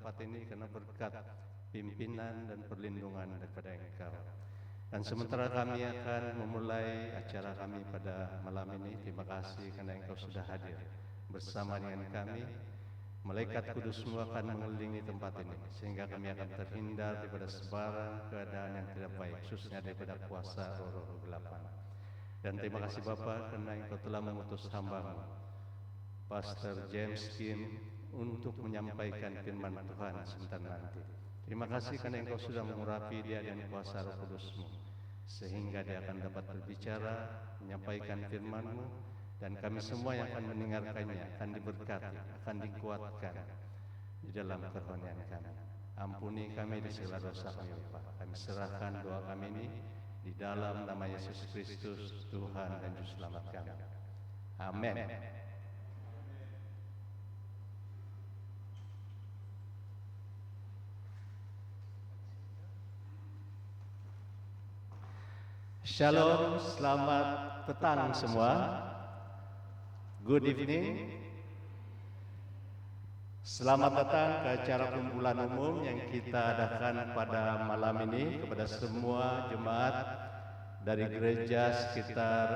tempat ini karena berkat pimpinan dan perlindungan daripada Engkau. Dan sementara kami akan memulai acara kami pada malam ini, terima kasih karena Engkau sudah hadir bersama dengan kami. Malaikat kudus-Mu akan mengelilingi tempat ini, sehingga kami akan terhindar daripada sebarang keadaan yang tidak baik, khususnya daripada kuasa roh-roh kegelapan. Dan terima kasih Bapa karena Engkau telah mengutus hamba-Mu, Pastor James Kim, untuk menyampaikan firman Tuhan sebentar nanti. Terima kasih karena Engkau sudah mengurapi dia dengan kuasa roh kudus-Mu, sehingga dia akan dapat berbicara, menyampaikan firman-Mu, dan kami semua yang akan mendengarkannya akan diberkati, akan dikuatkan di dalam kerohanian kami. Ampuni kami di segala dosa kami, Bapa. Kami serahkan doa kami ini di dalam nama Yesus Kristus, Tuhan dan Juru Selamat kami. Amin. Shalom, selamat petang semua. Good evening. Selamat datang ke acara kumpulan umum yang kita adakan pada malam ini kepada semua jemaat dari gereja sekitar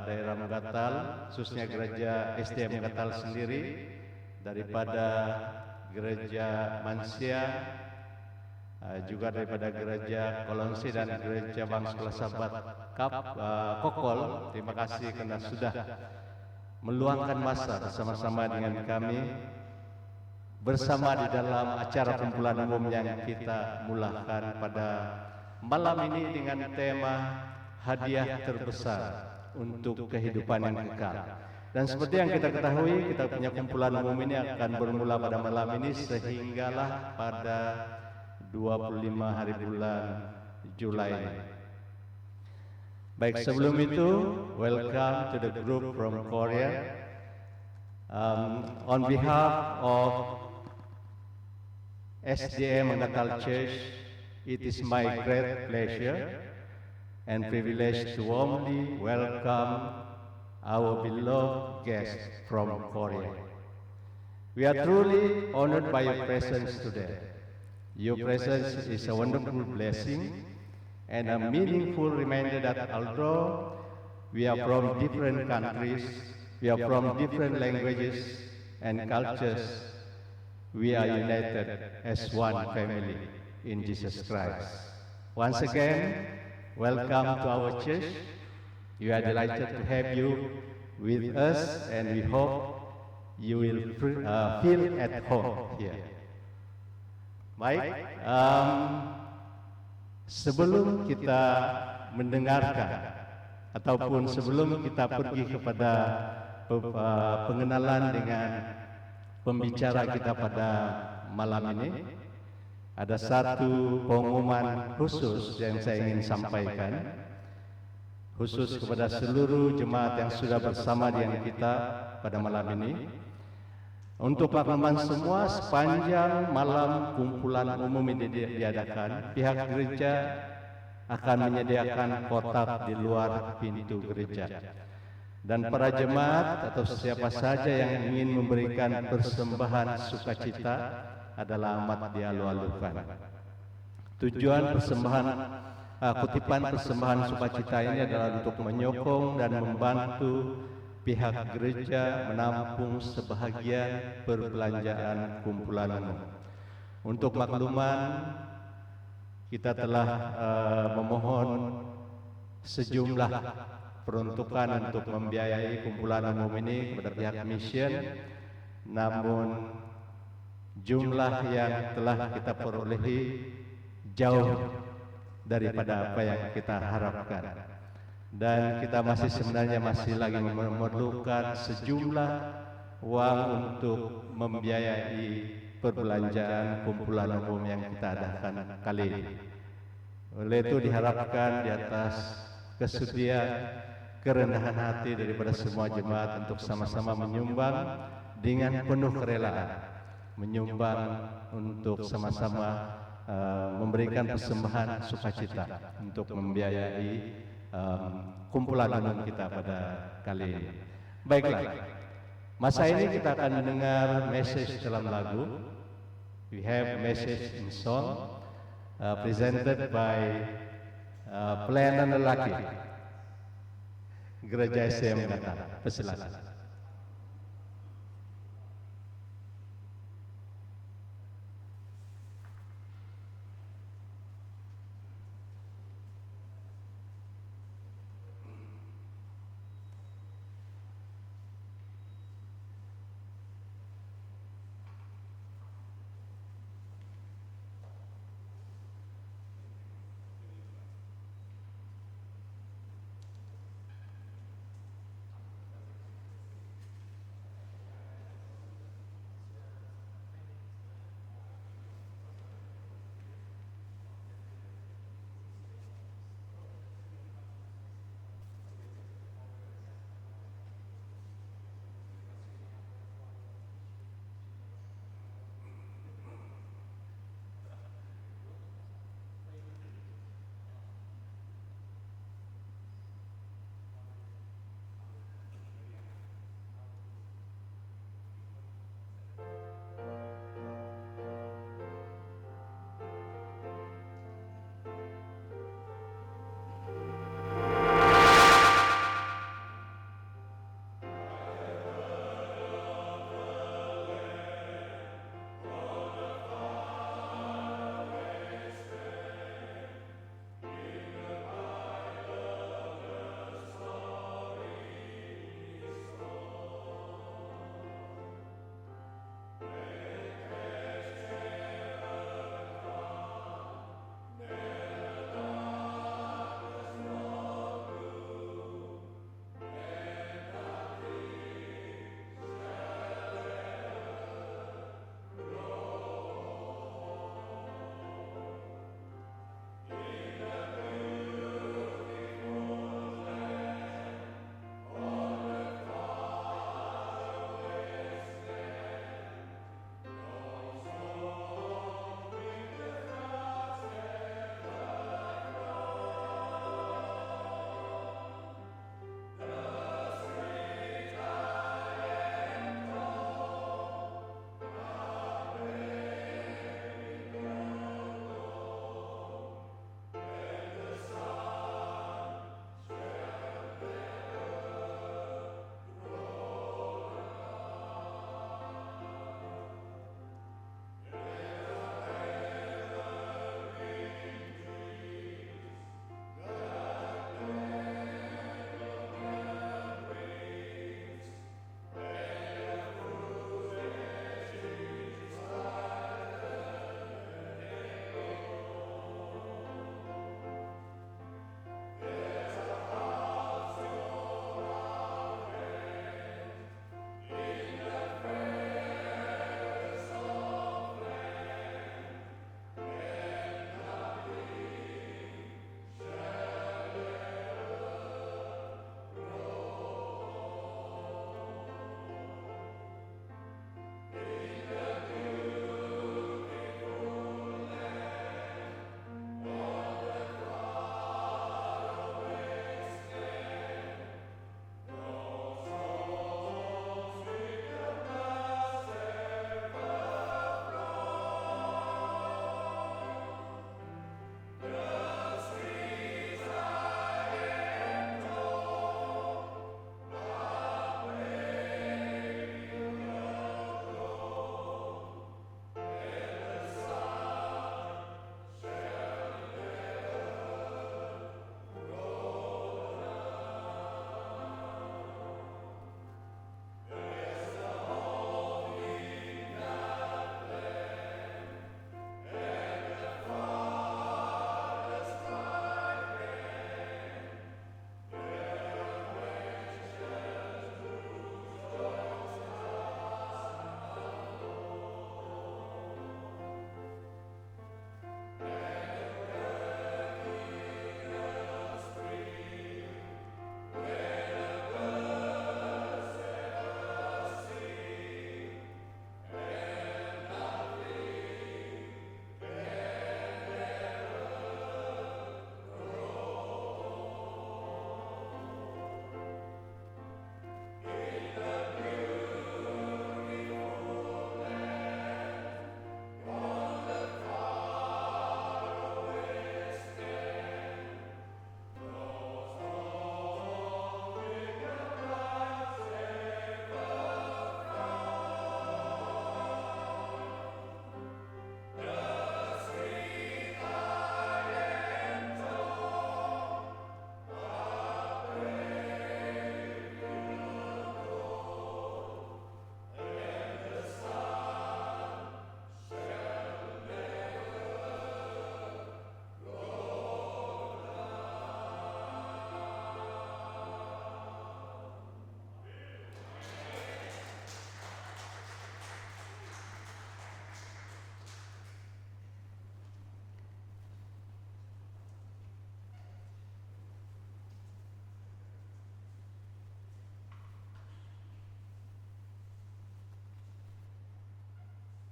daerah Megatal, khususnya gereja SDM Megatal sendiri, daripada gereja Mansia, juga daripada gereja Kolonsi dan gereja Bangsa Sahabat Kokol. Terima kasih karena sudah meluangkan masa bersama-sama dengan kami bersama di dalam acara kumpulan umum yang kita mulakan pada malam ini dengan tema hadiah terbesar untuk kehidupan yang kekal. Dan seperti yang kita ketahui, kita punya kumpulan umum ini akan bermula pada malam ini sehinggalah pada 25 hari bulan Julai. Baik, sebelum itu, welcome to the group from Korea. On behalf of SDM Natal Church, it is my great pleasure and privilege to warmly welcome our beloved guests from Korea. We are truly honored by your presence today. Your presence is a wonderful blessing and a meaningful reminder that although we are from different countries, we are from different languages and cultures, we are united as one family in Jesus Christ. Once again, welcome to our church. We are delighted to have you with us, and we hope you will feel at home here. Baik, sebelum kita mendengarkan ataupun sebelum kita pergi kepada pengenalan dengan pembicara kita pada malam ini, ada satu pengumuman khusus yang saya ingin sampaikan, khusus kepada seluruh jemaat yang sudah bersama dengan kita pada malam ini. Untuk makluman semua, sepanjang malam kumpulan umum ini diadakan, pihak gereja akan menyediakan kotak di luar pintu gereja. Dan para jemaat atau siapa saja yang ingin memberikan persembahan sukacita adalah amat dialu-alukan. Tujuan persembahan, kutipan persembahan sukacita ini adalah untuk menyokong dan membantu pihak gereja menampung sebahagian perbelanjaan kumpulan umum. Untuk makluman, kita telah memohon sejumlah peruntukan untuk membiayai kumpulan umum ini kepada pihak mission, namun jumlah yang telah kita perolehi jauh daripada apa yang kita harapkan. Dan kita sebenarnya masih lagi memerlukan sejumlah uang untuk membiayai perbelanjaan kumpulan umum yang kita adakan kali ini. Oleh itu diharapkan di atas kesediaan, kerendahan hati daripada semua jemaat untuk sama-sama menyumbang dengan penuh kerelaan, menyumbang untuk sama-sama memberikan persembahan sukacita untuk membiayai kumpulan umum kita pada kali ini. Baiklah, masa ini kita akan mendengar message dalam lagu We have message in song presented by pelayanan lelaki Gereja SM Qatar. Persilakan.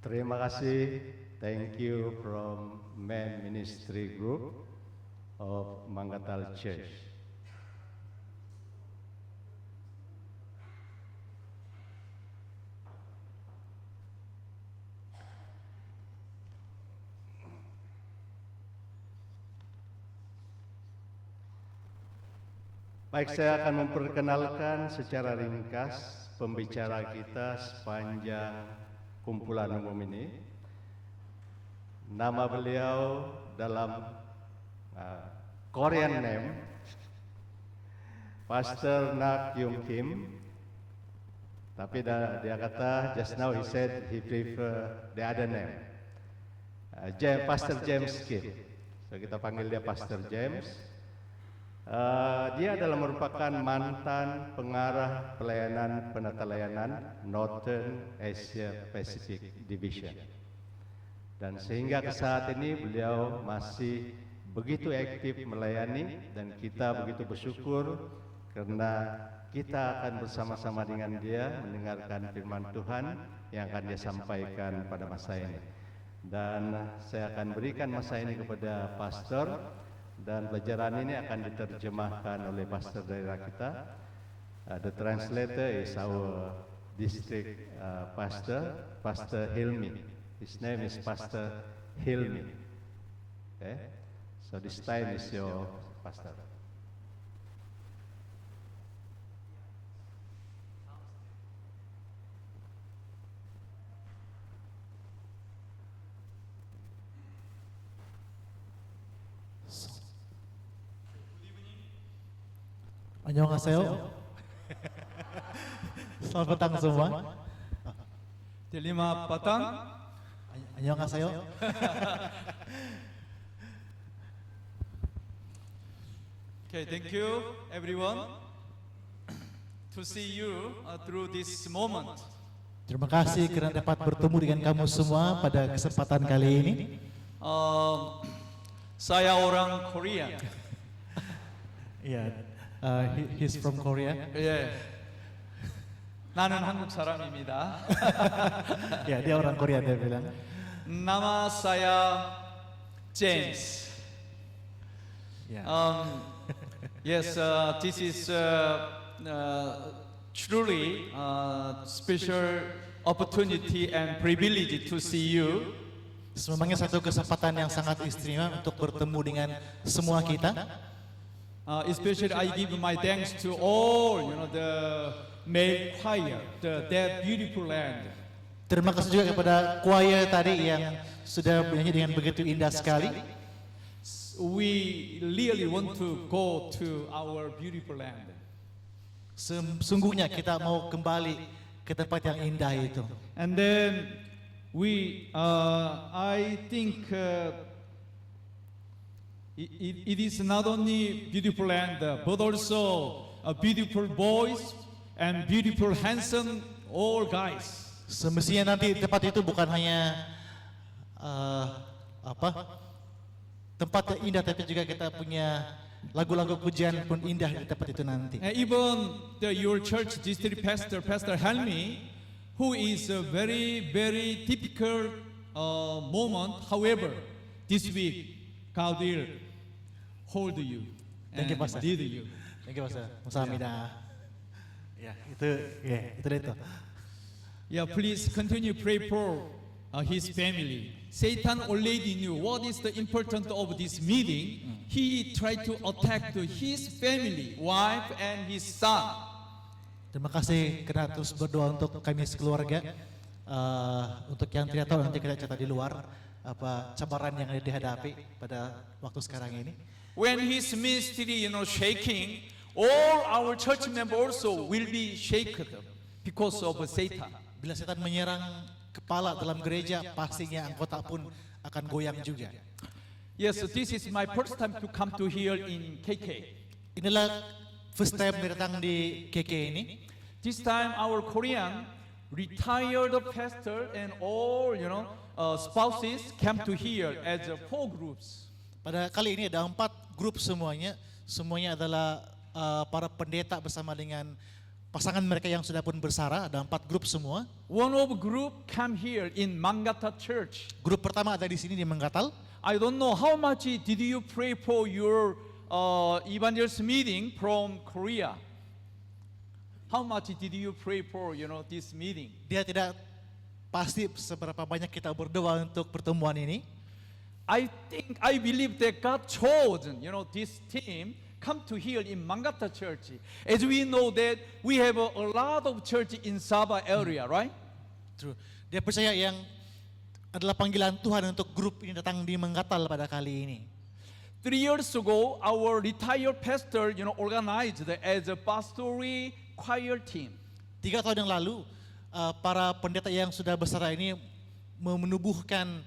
Terima kasih. Thank you from Men Ministry Group of Manggatal Church. Baik, saya akan memperkenalkan secara ringkas pembicara kita sepanjang kumpulan umum ini. Nama beliau dalam Korean name, Pastor Nak Yung Kim. Tapi dia kata, just now he said he prefer the other name, Pastor James Kim. So kita panggil dia Pastor James. Dia adalah merupakan mantan pengarah pelayanan penata layanan Northern Asia Pacific Division, dan sehingga ke saat ini beliau masih begitu aktif melayani, dan kita begitu bersyukur karena kita akan bersama-sama dengan dia mendengarkan firman Tuhan yang akan dia sampaikan pada masa ini. Dan saya akan berikan masa ini kepada pastor, dan pelajaran ini akan diterjemahkan oleh pastor daerah kita. The translator is our district pastor, Pastor Hilmi. His name is Pastor Hilmi. Okay, so this time is your pastor. Annyeonghaseyo. Selamat petang semua. Terima petang. Annyeonghaseyo. Okay, thank you everyone to see you through this moment. Terima kasih karena dapat bertemu dengan kamu semua pada kesempatan kali ini. Saya orang Korea. Yeah, he's from Korea. 예. 나는 한국 사람입니다. Ya, dia orang Korea, dia bilang. nama saya James. Ya. Yes, this is truly special opportunity and privilege to see you. Memangnya satu kesempatan yang sangat istimewa untuk bertemu dengan semua kita. Especially I give my thanks to all, the male choir, that beautiful land. Terima kasih juga kepada choir tadi yang sudah bernyanyi dengan begitu indah sekali. We really want to go to our beautiful land. Sungguhnya kita mau kembali ke tempat yang indah itu. And then I think it is not only beautiful land, but also beautiful boys and beautiful, handsome, all guys. Semestinya nanti tempat itu bukan hanya tempat yang indah, tapi juga kita punya lagu-lagu pujian pun indah di tempat itu nanti. Even your church district pastor, Pastor Helmi, who is a very typical moment. However, this week God will hold you and Thank you, Pastor. lead you. Thank you, Pastor. Musamida. Ya, itu itu. Yeah, please continue pray for his family. Satan already knew what is the importance of this meeting. He tried to attack his family, wife and his son. Terima kasih karena terus berdoa untuk kami sekeluarga. Untuk yang tidak tahu, nanti kita cerita di luar apa cabaran yang dihadapi pada waktu sekarang ini. When his ministry, shaking, all our church members also will be shaken because of Satan. Bila setan menyerang kepala dalam gereja, pastinya anggota pun akan goyang juga. Yes, this is my first time to come to here in KK. Inilah first time datang di KK ini. This time our Korean retired pastor and all, spouses came to here as 4 groups. Pada kali ini ada 4 grup semuanya adalah para pendeta bersama dengan pasangan mereka yang sudah pun bersara, ada 4 grup semua. One of group come here in Mangata Church. Grup pertama ada di sini di Manggatal. I don't know how much did you pray for your evangelist meeting from Korea. How much did you pray for this meeting? Dia tidak pasti seberapa banyak kita berdoa untuk pertemuan ini. I believe that God chose this team come to here in Mangata Church. As we know that we have a lot of church in Sabah area, right? True. Dia percaya yang adalah panggilan Tuhan untuk grup ini datang di Manggatal pada kali ini. 3 years ago, our retired pastor, organized as a pastoral choir team. 3 tahun yang lalu, para pendeta yang sudah besar ini menubuhkan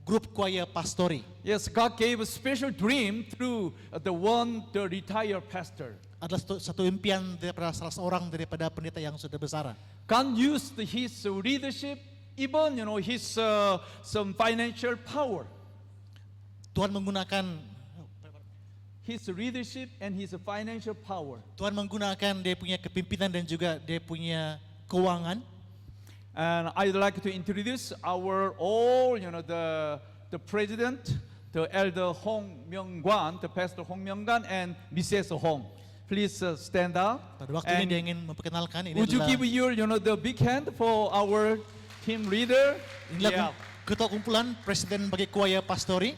grup choir pastori. Yes, God gave a special dream through the retired pastor. Adalah satu impian daripada salah seorang daripada pendeta yang sudah besar. God used his leadership, even his some financial power. Tuhan menggunakan His leadership and his financial power. Tuhan menggunakan dia punya kepimpinan dan juga dia punya keuangan. And I'd like to introduce our all, the president, the elder Hong Myung-kwan, the pastor Hong Myung-kwan, and Mrs. Hong. Please stand up. Pada waktu ini dia ingin memperkenalkan ini Would you adalah give the big hand for our team leader? inilah ketua kumpulan presiden bagi choir pastori.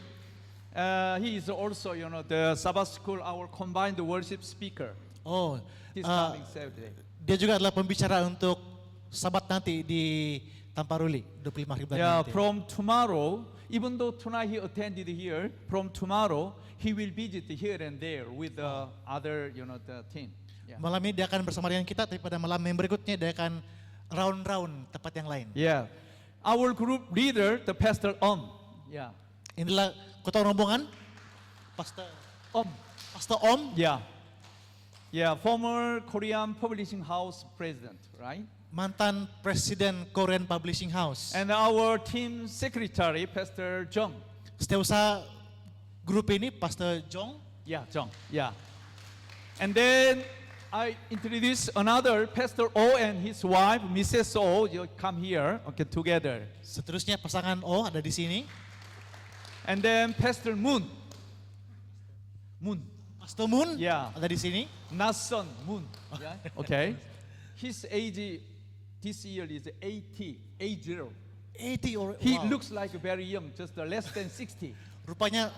He is also, the Sabbath school, our combined worship speaker. Oh, This coming Saturday. dia juga adalah pembicara untuk Sabat nanti di Tamparuli 25 hari bulan Yeah, nanti. from tomorrow, even though tonight he attended here, from tomorrow he will visit here and there with the other, the team. Yeah. Malam ini dia akan bersama dengan kita, tapi pada malam yang berikutnya dia akan round-round tempat yang lain. Yeah. Our group leader, the pastor Yeah. Inilah ketua rombongan, Pastor Pastor Om, Yeah. Yeah, former Korean Publishing House president, right? mantan presiden Korean Publishing House. And our team secretary, Pastor Jung. Setiausaha grup ini Pastor Jong. Yeah, Jung. Yeah. And then I introduce another Pastor O and his wife, Mrs. O. You come here, okay, together. Seterusnya pasangan O ada di sini. And then Pastor Moon. Pastor Moon Yeah. ada di sini. Nason Moon. Yeah. Okay. His age this year is 80. 80 or He wow. looks like very young, just less than 60. Rupanya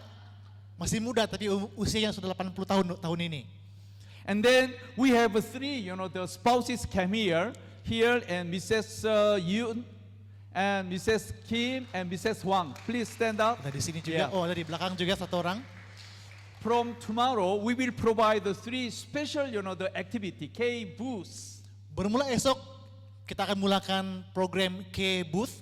masih muda tapi usianya sudah 80 tahun ini. And then we have 3, the spouses came here and Mrs. Yoon and Mrs. Kim and Mrs. Wang. Please stand up. Ada di sini juga. Yeah. Oh, ada di belakang juga satu orang. From tomorrow, we will provide the 3 special, the activity, K booths. Bermula esok kita akan mulakan program K Booth.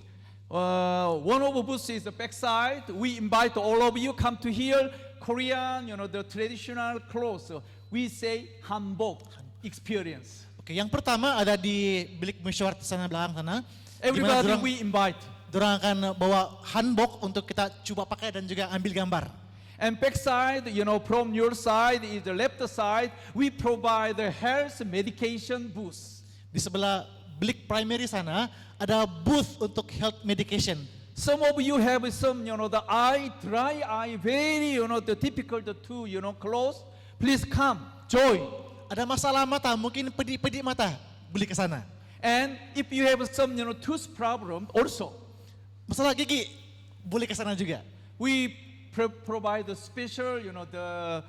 One of the booths is the backside. We invite all of you come to here. Korean, the traditional clothes. We say hanbok experience. Oke, yang pertama ada di bilik musyawarah di sana belakang sana. Everybody we invite. Dorang akan bawa hanbok untuk kita coba pakai dan juga ambil gambar. And backside, from your side is the left side. We provide the health medication booth. Di sebelah bilik primary sana ada booth untuk health medication. Some of you have some, the dry eye, very, the typical, the two, close. Please come, join. Ada masalah mata, mungkin pedih-pedih mata, beli ke sana. And if you have some, tooth problem, also, Masalah gigi, boleh ke sana juga. we provide the special, the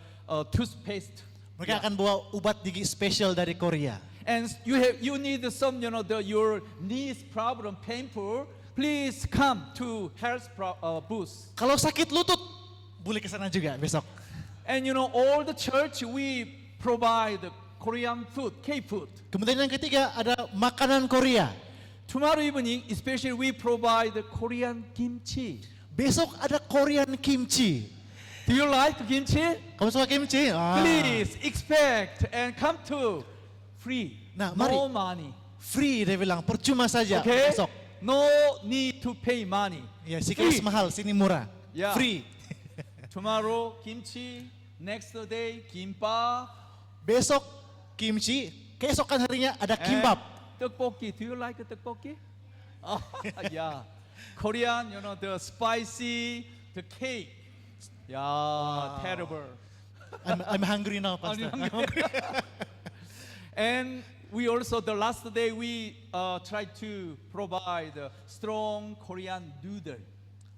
toothpaste. Mereka akan bawa ubat gigi spesial dari Korea. And you need some, your knees problem, painful. Please come to health booth. Kalau sakit lutut, boleh ke sana juga besok. And all the church we provide Korean food, K-food. Kemudian yang ketiga ada makanan Korea. Tomorrow evening, especially we provide Korean kimchi. Besok ada Korean kimchi. Do you like kimchi? Kamu suka kimchi? Please expect and come to free. Nah, no mari. money. Free dia bilang, percuma saja Okay? besok. No need to pay money. Ya, sini mahal, sini murah. Ya. Free. Tomorrow kimchi, next day kimbap. Besok kimchi, keesokan harinya ada kimbap. Tteokbokki. Do you like tteokbokki? Oh, yeah. Korean, the spicy, the cake. Yeah, terrible. I'm hungry now, Pastor. And we also, the last day, we tried to provide strong Korean noodle.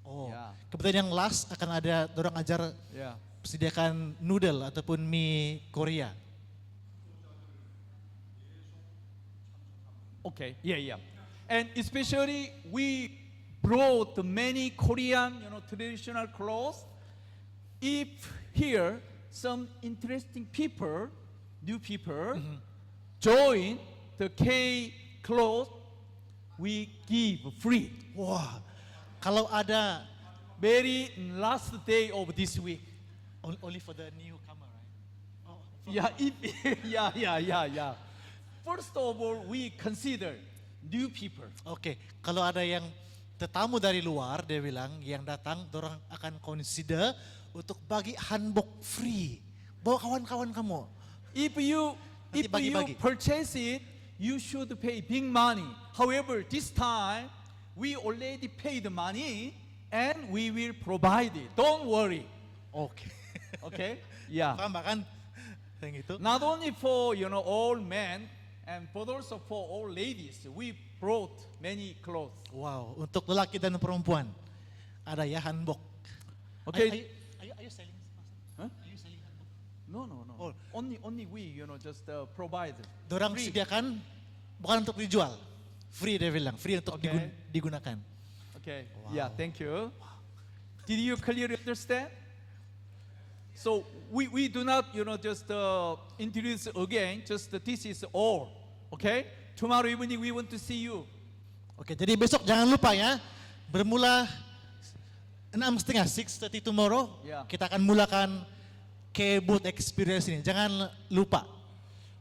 Oh, Ya. kebetulan yang last akan ada dorong ajar Yeah. sediakan noodle ataupun mie Korea. Okay, yeah. And especially we brought many Korean, traditional clothes. If here some interesting people, new people, join the K clothes, we give free. Wah, kalau ada Very last day of this week. only for the newcomer, right? Oh, Yeah, yeah. First of all, we consider new people. Oke, kalau ada yang tetamu dari luar, dia bilang yang datang, dorang akan consider untuk bagi hanbok free. Bawa kawan-kawan kamu. If you Nanti bagi-bagi. purchase it, you should pay big money. However, this time we already paid the money and we will provide it. Don't worry. Oke. Okay? Yeah. Tambah kan? Yang itu. Not only for all men and but also for all ladies. We brought many clothes. Wow, untuk lelaki dan perempuan ada ya hanbok. Okay. Are you selling? Huh? Are you selling hanbok? No. Oh. Only we just provide. Dorang Free. sediakan bukan untuk dijual. Free dia bilang, free untuk Oke. digunakan. Okay. Wow. Yeah, thank you. Did you clearly understand? So we do not, just introduce again, just this is all. Okay? Tomorrow evening we want to see you. Oke, jadi besok jangan lupa ya, bermula 6:30, 6:30 tomorrow, Ya. kita akan mulakan K-Boot Experience ini. Jangan lupa.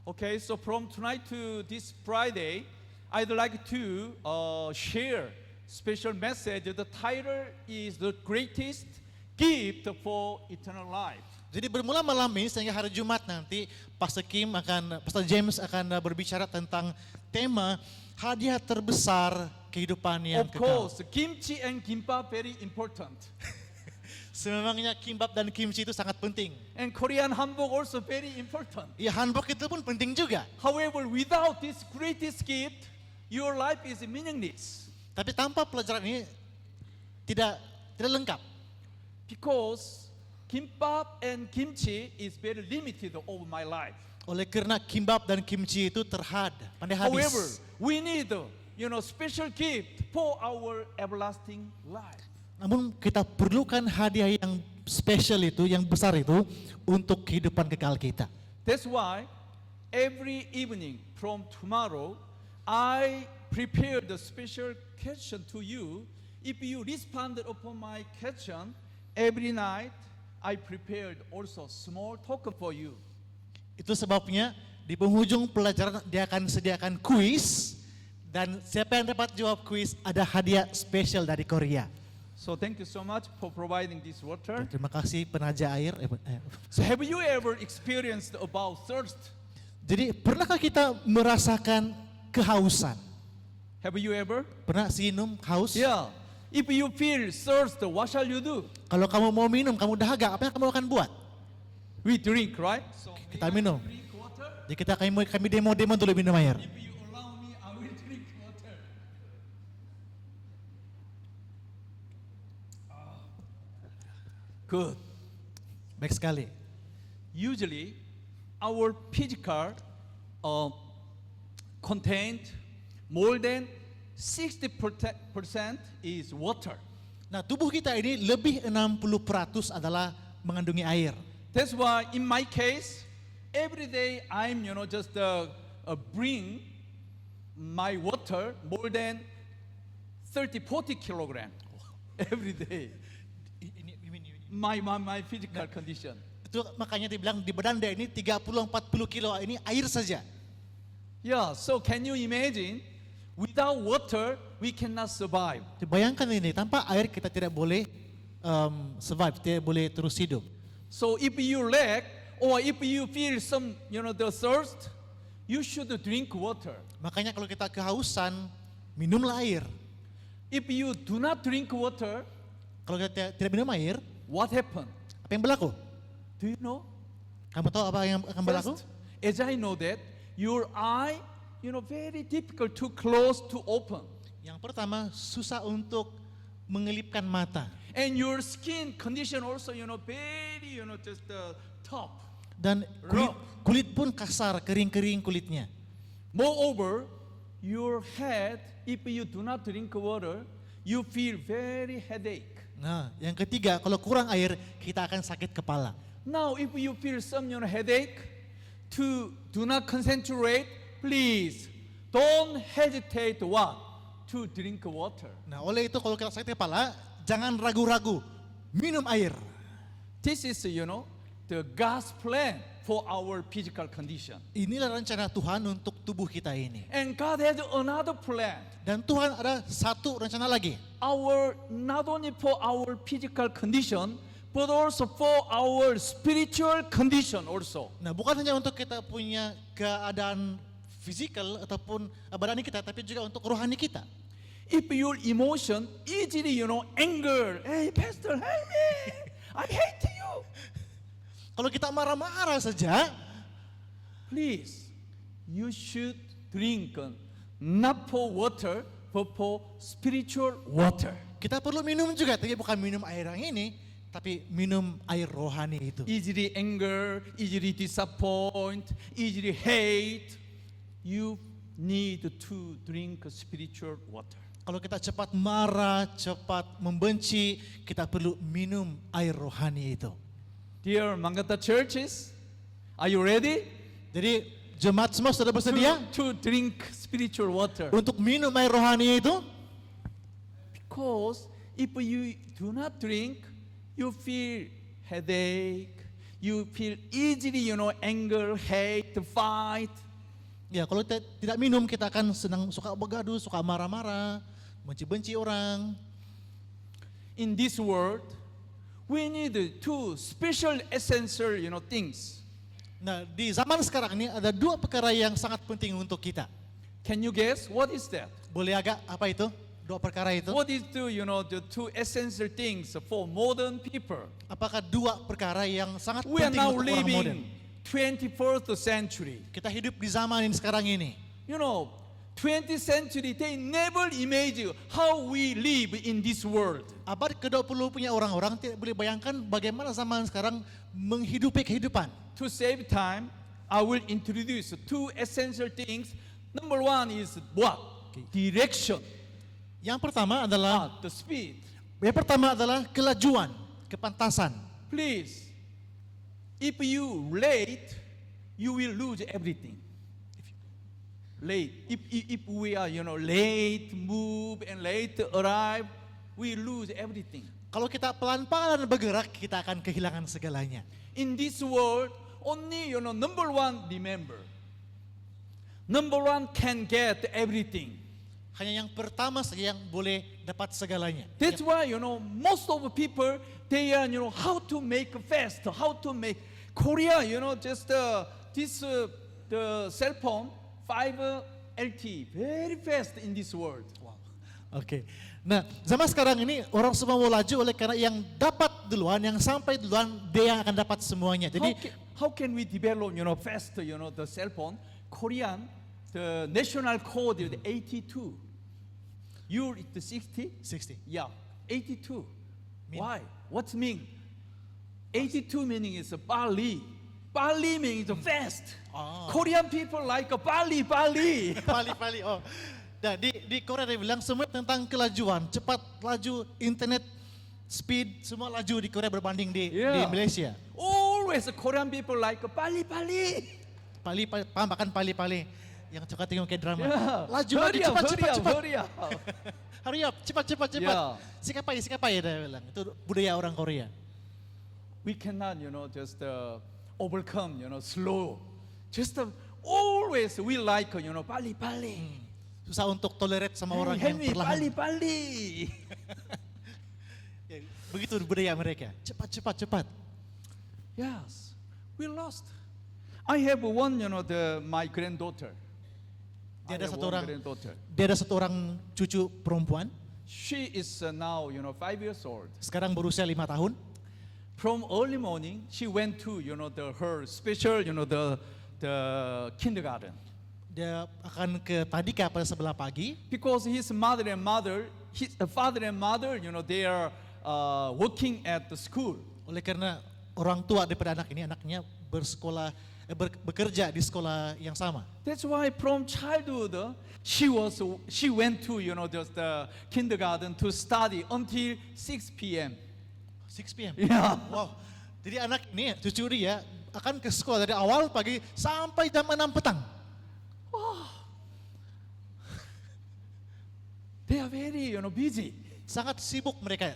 Okay, so from tonight to this Friday, I'd like to share special message. The title is The Greatest Gift for Eternal Life. Jadi bermula malam ini sehingga hari Jumat nanti Pastor James akan berbicara tentang tema hadiah terbesar kehidupan yang Of kekal. course, kimchi and kimbap very important. Sememangnya kimbap dan kimchi itu sangat penting. And Korean hanbok also very important. Ya hanbok itu pun penting juga. However, without this greatest gift, your life is meaningless. Tapi tanpa pelajaran ini tidak lengkap. Because kimbap and kimchi is very limited over my life. Oleh karena kimbap dan kimchi itu pandai However, habis. we need special gift for our everlasting life. Namun kita perlukan hadiah yang spesial itu, yang besar itu untuk kehidupan kekal kita. That's why every evening from tomorrow, I prepared a special question to you. If you responded upon my question, every night I prepared also small token for you. Itu sebabnya di penghujung pelajaran dia akan sediakan kuis dan siapa yang dapat jawab kuis ada hadiah spesial dari Korea. So thank you so much for providing this water. Terima kasih penaja air. So have you ever experienced about thirst? Jadi pernahkah kita merasakan kehausan? Have you ever? Pernah sinum haus? Yeah. If you feel thirst, what shall you do? Kalau kamu mau minum, kamu dahaga, apa yang kamu akan buat? We drink, right? So Kita minum. drink water. Jadi kami demo dulu minum air. If you allow me, I will drink water. Good. Baik sekali. Usually, our physical content more than 60% is water. Nah, tubuh kita ini lebih 60% adalah mengandungi air. That's why in my case, every day I'm just bring my water more than 30-40 kilogram every day. My physical condition. Itu makanya dibilang di badan dia ini 30-40 kilo ini air saja. Yeah, so can you imagine? Without water, we cannot survive. Bayangkan ini, tanpa air kita tidak boleh survive, tidak boleh terus hidup. So if you lack or if you feel some, the thirst, you should drink water. Makanya kalau kita kehausan, minumlah air. If you do not drink water, Kalau kita tidak minum air, what happened? apa yang berlaku? Do you know? Kamu tahu apa yang akan berlaku? First, as I know that, your eye, very difficult to close to open. Yang pertama, susah untuk mengelipkan mata. And your skin condition also, very, just tough. Dan kulit pun kasar, kering-kering kulitnya. Moreover, your head, if you do not drink water, you feel very headache. Nah, yang ketiga, kalau kurang air, kita akan sakit kepala. Now, if you feel some headache, do not concentrate, please don't hesitate what? To drink water. Nah, oleh itu kalau kita sakit kepala, jangan ragu-ragu, minum air. This is, the God's plan for our physical condition. Inilah rencana Tuhan untuk tubuh kita ini. And God has another plan. Dan Tuhan ada satu rencana lagi. Not only for our physical condition, but also for our spiritual condition also. Nah, bukan hanya untuk kita punya keadaan fisikal ataupun badan kita, tapi juga untuk rohani kita. If your emotion easily, anger, hey pastor, help me, I hate you. Kalau kita marah-marah saja, Please, you should drink not for water, but for spiritual water. kita perlu minum juga, tapi bukan minum air yang ini, tapi minum air rohani itu. Easily anger, easily disappoint, easily hate. You need to drink spiritual water. Kalau kita cepat marah, cepat membenci, kita perlu minum air rohani itu. Dear Mangata churches, are you ready Jadi jemaat semua sudah bersedia to drink spiritual water? untuk minum air rohani itu? Because if you do not drink, you feel headache, you feel easily, anger, hate, fight. Ya, kalau kita tidak minum, kita akan suka begaduh, suka marah-marah, benci-benci orang. In this world, we need two special essential, things. Nah, di zaman sekarang ini ada dua perkara yang sangat penting untuk kita. Can you guess what is that? Boleh agak apa itu? Dua perkara itu? What is the two essential things for modern people? Apakah dua perkara yang sangat We are penting now untuk orang modern? living 21st century. Kita hidup di zaman ini sekarang ini. 20th century, they never imagine how we live in this world. Abad ke-20 punya orang-orang tidak boleh bayangkan bagaimana zaman sekarang menghidupi kehidupan. To save time, I will introduce two essential things. Number one is what? Direction. Yang pertama adalah The speed. kelajuan, kepantasan. Please, if you late, you will lose everything. Late. If we are, late move and late arrive, we lose everything. Kalau kita pelan-pelan bergerak, kita akan kehilangan segalanya. In this world, only, number one, remember. Number one can get everything. Hanya yang pertama saja yang boleh dapat segalanya. That's why, most of the people, they are, how to make fast, how to make. Korea, just the cell phone, 5 LTE, very fast in this world. Oke. Nah, zaman sekarang ini orang semua mau laju oleh karena yang dapat duluan, yang sampai duluan, dia yang akan dapat semuanya. Jadi, How can we develop, fast, the cell phone? Korean, the national code is 82. You the 60? 60. Yeah, 82. Mean? Why? What's mean? 82 meaning is Bali. Bali means fast. Oh. Korean people like Bali. Pali. Oh. Nah, di Korea dia bilang semua tentang kelajuan, cepat laju, internet, speed, semua laju di Korea berbanding di Malaysia. Always Korean people like Bali. Paham bahkan pali yang suka tengok kayak drama. Yeah. Laju Hurry lagi up, cepat. hurry up. Hurry up, cepat. Yeah. Sikapai dia bilang. Itu budaya orang Korea. We cannot, just overcome, slow. Just always we like, Bali. Susah untuk tolerate sama orang yang perlahan. Bali. Ya, begitu budaya mereka. Cepat. Yes, we lost. I have one, my granddaughter. I Dia ada have satu one orang, granddaughter. dia ada satu orang cucu perempuan. She is now, 5 years old. Sekarang berusia 5 tahun. From early morning, she went to, her special, the kindergarten. Dia akan ke Tadika pada sebelah pagi. Because his father and mother, they are working at the school. Oleh karena orang tua daripada anak ini, anaknya bekerja di sekolah yang sama. That's why from childhood, she went to, just the kindergarten to study until 6 p.m. 6 p.m. Yeah. Wow. Jadi anak ini, cucu dia akan ke sekolah dari awal pagi sampai jam 6 petang. They are very, busy. Sangat sibuk mereka.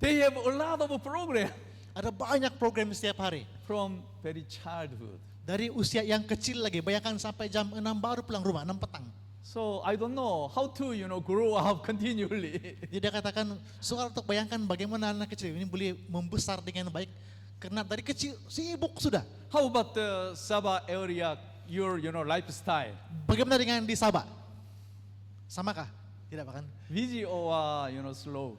They have a lot of program Ada banyak program setiap hari. from very childhood. Dari usia yang kecil lagi, bayangkan sampai jam 6 baru pulang rumah, 6 petang. So I don't know how to, grow up continually. Jadi dia katakan, soal untuk bayangkan bagaimana anak kecil ini boleh membesar dengan baik. Karena dari kecil sibuk sudah. How about the Sabah area, your, lifestyle? Bagaimana dengan di Sabah? Samakah? Tidak kan? Busy or, slow?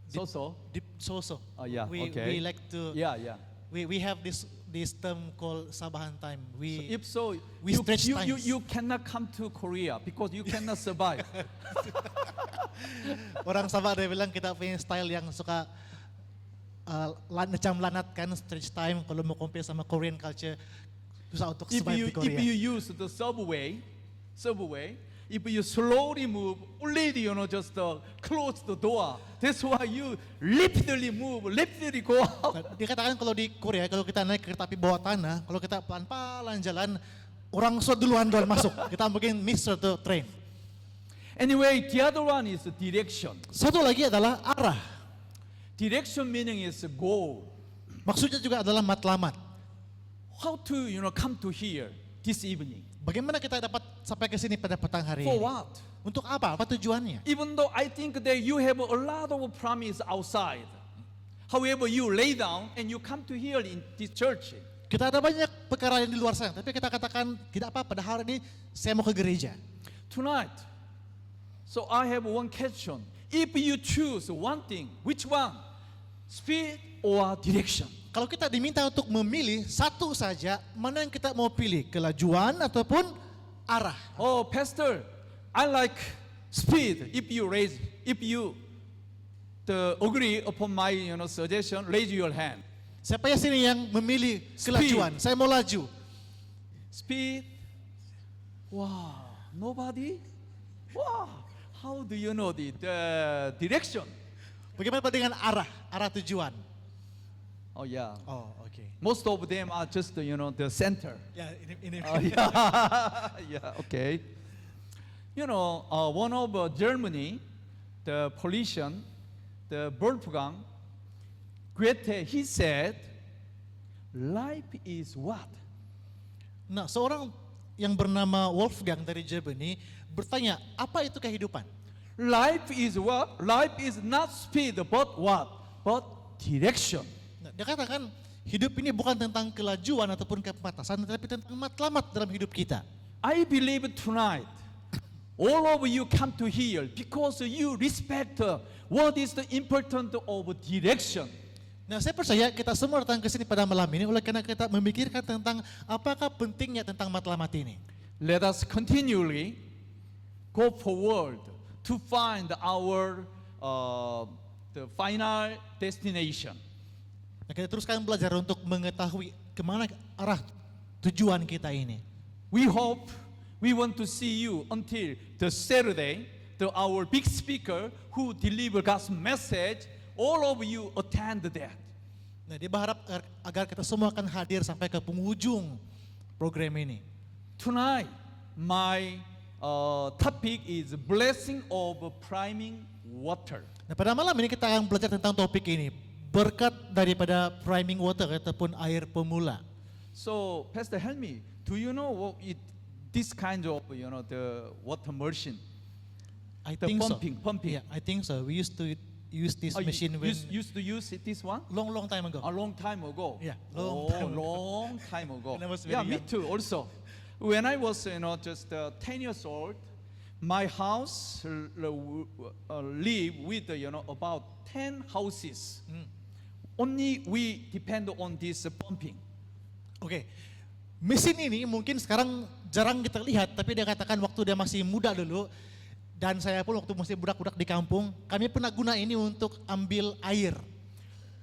So-so? So-so. Oh, yeah, we okay. like to, Yeah. we have this term called Sabahan time. If so, we stretch times. you cannot come to Korea because you cannot survive. Orang Sabah dia bilang kita punya style yang suka macam lanatkan, stretch time. Kalau mau compare sama Korean culture, susah untuk survive di Korea. If you use the subway, if you slowly move, already, just close the door. That's why you rapidly move, rapidly go out. Dikatakan kalau di Korea, kalau kita naik kereta api bawah tanah, kalau kita pelan-pelan jalan, orang sudah duluan masuk. Kita mungkin miss the train. Anyway, the other one is direction. Satu lagi adalah arah. Direction meaning is goal. Maksudnya juga adalah matlamat. How to, come to here this evening? Bagaimana kita dapat sampai ke sini pada petang hari For ini? what? Untuk apa? Apa tujuannya? Even though I think that you have a lot of promise outside, however you lay down and you come to here in this church. Kita ada banyak perkara yang di luar sana, tapi kita katakan tidak apa, pada hari ini saya mau ke gereja. Tonight, so I have one question. If you choose one thing, which one? Speed or direction? Kalau kita diminta untuk memilih satu saja, mana yang kita mau pilih? Kelajuan ataupun arah? Oh, Pastor, I like speed. If you agree upon my suggestion, raise your hand. Siapa yang sini yang memilih kelajuan? Saya mau laju. Speed. Wow, nobody? Wow, how do you know the direction? Bagaimana dengan arah? Arah tujuan? Oh yeah. Oh, oke. Most of them are just the center. Ya, ini. Yeah, okay. One of Germany, the politician, the Wolfgang Goethe, he said, life is what? Nah, seorang yang bernama Wolfgang dari Germany bertanya, apa itu kehidupan? Life is what? Life is not speed, but what? But direction. Nah, dia katakan, hidup ini bukan tentang kelajuan ataupun kepatasan, tetapi tentang matlamat dalam hidup kita. I believe tonight, all of you come to here because you respect what is the important of direction. Nah, saya percaya kita semua datang ke sini pada malam ini oleh karena kita memikirkan tentang apakah pentingnya tentang matlamat ini. Let us continually go forward to find our the final destination. Nah, kita teruskan belajar untuk mengetahui kemana arah tujuan kita ini. We hope we want to see you until the Saturday, our big speaker who deliver God's message. All of you attend that. Nah, dia berharap agar kita semua akan hadir sampai ke penghujung program ini. Tonight, my topic is blessing of priming water. Nah, pada malam ini kita akan belajar tentang topik ini, berkat daripada priming water ataupun air pemula. So, Pastor, help me. Do you know this kind of the water machine? I The think pumping. so. Yeah, I think so. We used to use this Oh, you machine when used to use this one? long time ago. A long time ago. Yeah, Oh, long time ago. long time ago. When I was Yeah, very me young. too. Also, when I was just 10 years old, my house live with about 10 houses. Only we depend on this pumping. Oke, mesin ini mungkin sekarang jarang kita lihat, tapi dia katakan waktu dia masih muda dulu, dan saya pun waktu masih budak-budak di kampung, kami pernah guna ini untuk ambil air.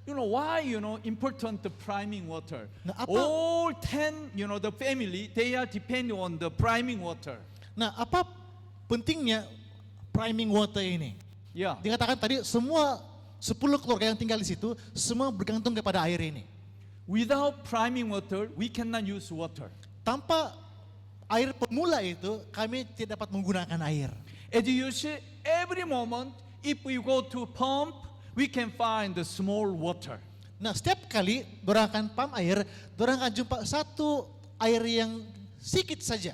You know why? Important the priming water. Nah, apa- All 10, the family, they are depending on the priming water. Nah, apa pentingnya priming water ini? Yeah. Dikatakan tadi semua 10 keluarga yang tinggal di situ semua bergantung kepada air ini. Without priming water, we cannot use water. Tanpa air pemula itu kami tidak dapat menggunakan air. As you see, every moment, if we go to pump, we can find the small water. Nah, setiap kali dorang akan pump air, dorang akan jumpa satu air yang sedikit saja.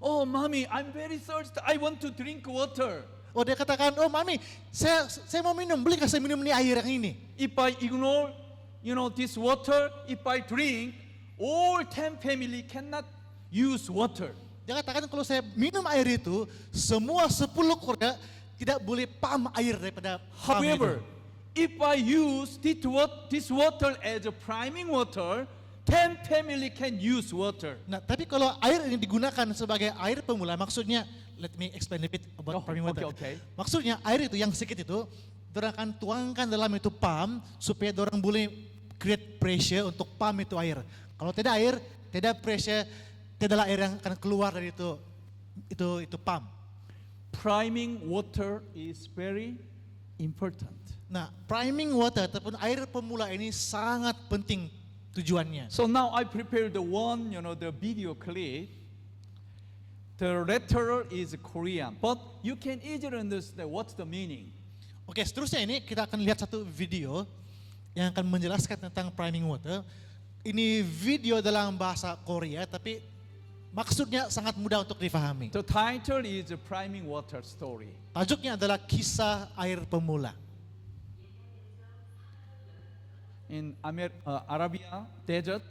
Oh, mommy, I'm very thirsty. I want to drink water. Oh, dia katakan, oh mami, saya mau minum, boleh saya minum nih air yang ini? If I ignore, this water, if I drink, all 10 family cannot use water. Dia katakan kalau saya minum air itu, semua 10 keluarga tidak boleh pump air daripada pump However, itu. if I use this water as a priming water, 10 family can use water. Nah, tapi kalau air ini digunakan sebagai air pemula, maksudnya, let me explain a bit about Oh, priming water. okay. Maksudnya air itu yang sedikit itu, dorang akan tuangkan dalam itu pump supaya dorang boleh create pressure untuk pump itu air. Kalau tidak air, tidak pressure, tidaklah air yang akan keluar dari itu pump. Priming water is very important. Nah, priming water ataupun air pemula ini sangat penting tujuannya. So now I prepared the video clip. The letter is Korean, but you can easily understand what's the meaning. Oke, seterusnya ini kita akan lihat satu video yang akan menjelaskan tentang priming water. Ini video dalam bahasa Korea, tapi maksudnya sangat mudah untuk difahami. The title is Priming Water Story. Tajuknya adalah kisah air pemula. In Arabia desert,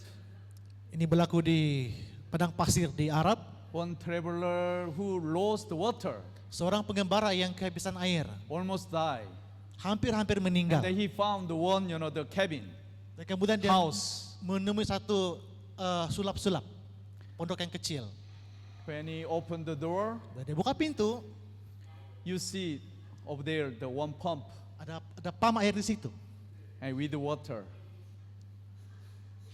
Ini berlaku di padang pasir di Arab. one traveler who lost water Seorang pengembara yang kehabisan air, almost died. hampir-hampir And meninggal. then he found the cabin, Dan kemudian dia house. menemui satu sulap-sulap, pondok yang kecil. When he opened the door, Dan dia buka pintu, you see over there the one pump ada pam air di situ. and with the water.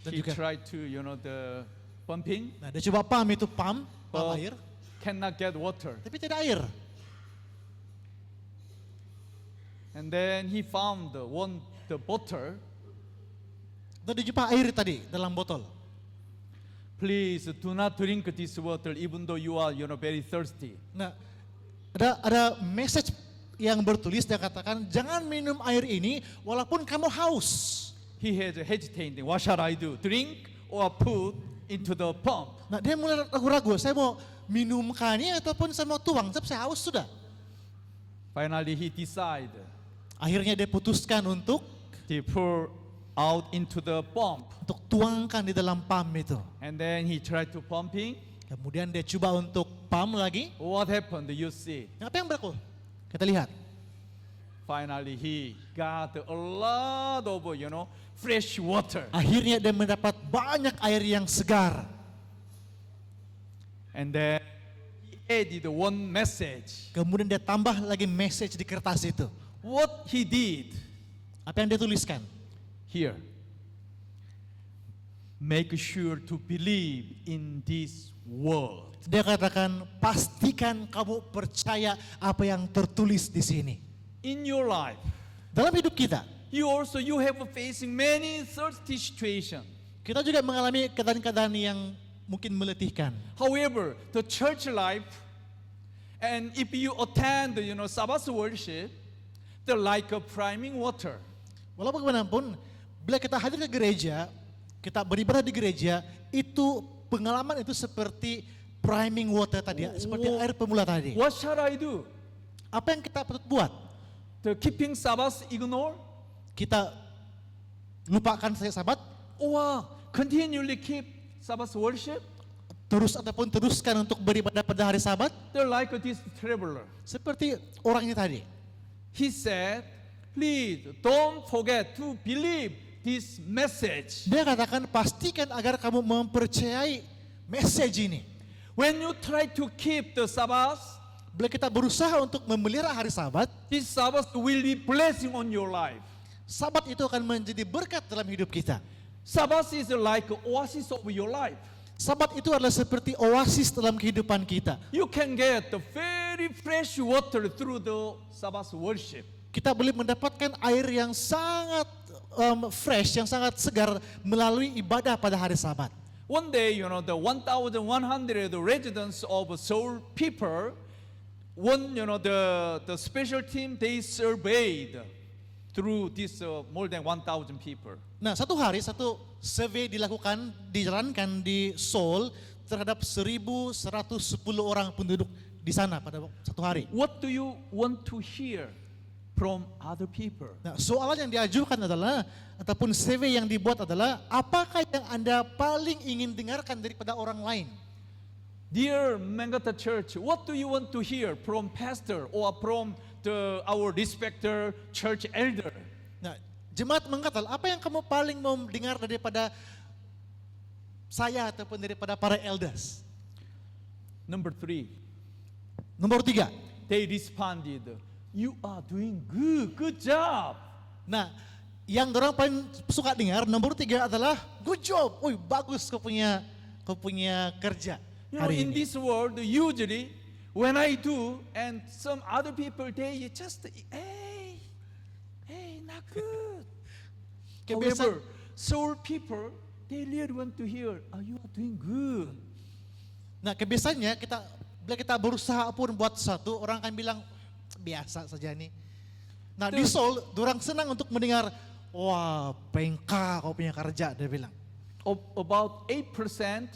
Dan He juga, tried to, the pumping, nah dia coba pam itu pam but air, cannot get water. tapi tidak air. And then he found the bottle. Dan dia jumpa air tadi dalam botol. Please do not drink this water, even though you are, very thirsty. Nah, ada message yang bertulis, dia katakan jangan minum air ini walaupun kamu haus. He has hesitating. What shall I do? Drink or put into the pump? Nah, dia mulai ragu-ragu, saya mau minumkannya ataupun saya mau tuang, sebab saya haus sudah. Finally, he decided Akhirnya dia putuskan untuk to pour out into the pump. tuangkan di dalam pam itu. And then he tried to pumping. Kemudian dia coba untuk pam lagi. What happened? You see. Nah, apa yang berlaku? Kita lihat. Finally, he got a lot of, fresh water. Akhirnya dia mendapat banyak air yang segar. And then he added one message. Kemudian dia tambah lagi message di kertas itu. What he did Apa yang dia tuliskan? here. Make sure to believe in this word. Dia katakan, pastikan kamu percaya apa yang tertulis di sini. In your life, Dalam hidup kita, you have facing many thirsty situations. kita juga mengalami keadaan-keadaan yang mungkin meletihkan. However, the church life, and if you attend, Sabbath worship, they're like a priming water. Walaupun bagaimanapun, bila kita hadir ke gereja, kita beribadah di gereja, itu pengalaman itu seperti priming water tadi, seperti Wha- air pemula tadi. What shall I do? Apa yang kita patut buat? the keeping Sabbath ignore, kita lupakan sabat, or continually keep Sabbath worship, teruskan untuk beribadah pada hari sabat, they're like this traveler. seperti orang ini tadi. He said, please don't forget to believe this message. Dia katakan pastikan agar kamu mempercayai message ini. When you try to keep the Sabbath, Bila kita berusaha untuk memelihara hari sabat, this Sabbath will be blessing on your life. sabat itu akan menjadi berkat dalam hidup kita. Sabbath is like oasis of your life. Sabat itu adalah seperti oasis dalam kehidupan kita. You can get the very fresh water through the Sabbath worship. Kita boleh mendapatkan air yang sangat fresh, yang sangat segar melalui ibadah pada hari sabat. One day, the 1,100 residents of Seoul people, the special team, they surveyed through this more than 1,000 people. Nah, satu hari satu survei dijalankan di Seoul terhadap 1.110 orang penduduk di sana pada satu hari. What do you want to hear from other people? Nah, soalan yang diajukan adalah ataupun survei yang dibuat adalah apakah yang Anda paling ingin dengarkan daripada orang lain? Dear Mangata Church, what do you want to hear from pastor or from our respected church elder? Nah, jemaat Mangkatal, apa yang kamu paling mau dengar daripada saya ataupun daripada para elders? Number 3, Nomor 3. they responded, you are doing good job. Nah, yang orang paling suka dengar nomor 3 adalah good job. Wih, bagus kau punya kerja hari In ini. this world, usually when I do, and some other people, they just, hey, not good. However, Seoul people, they really want to hear, you are doing good. Nah, kebiasaannya bila kita berusaha pun buat sesuatu, orang akan bilang biasa saja nih. Nah, di Seoul, orang senang untuk mendengar, wah, pengka kau punya kerja, dia bilang. About 8%,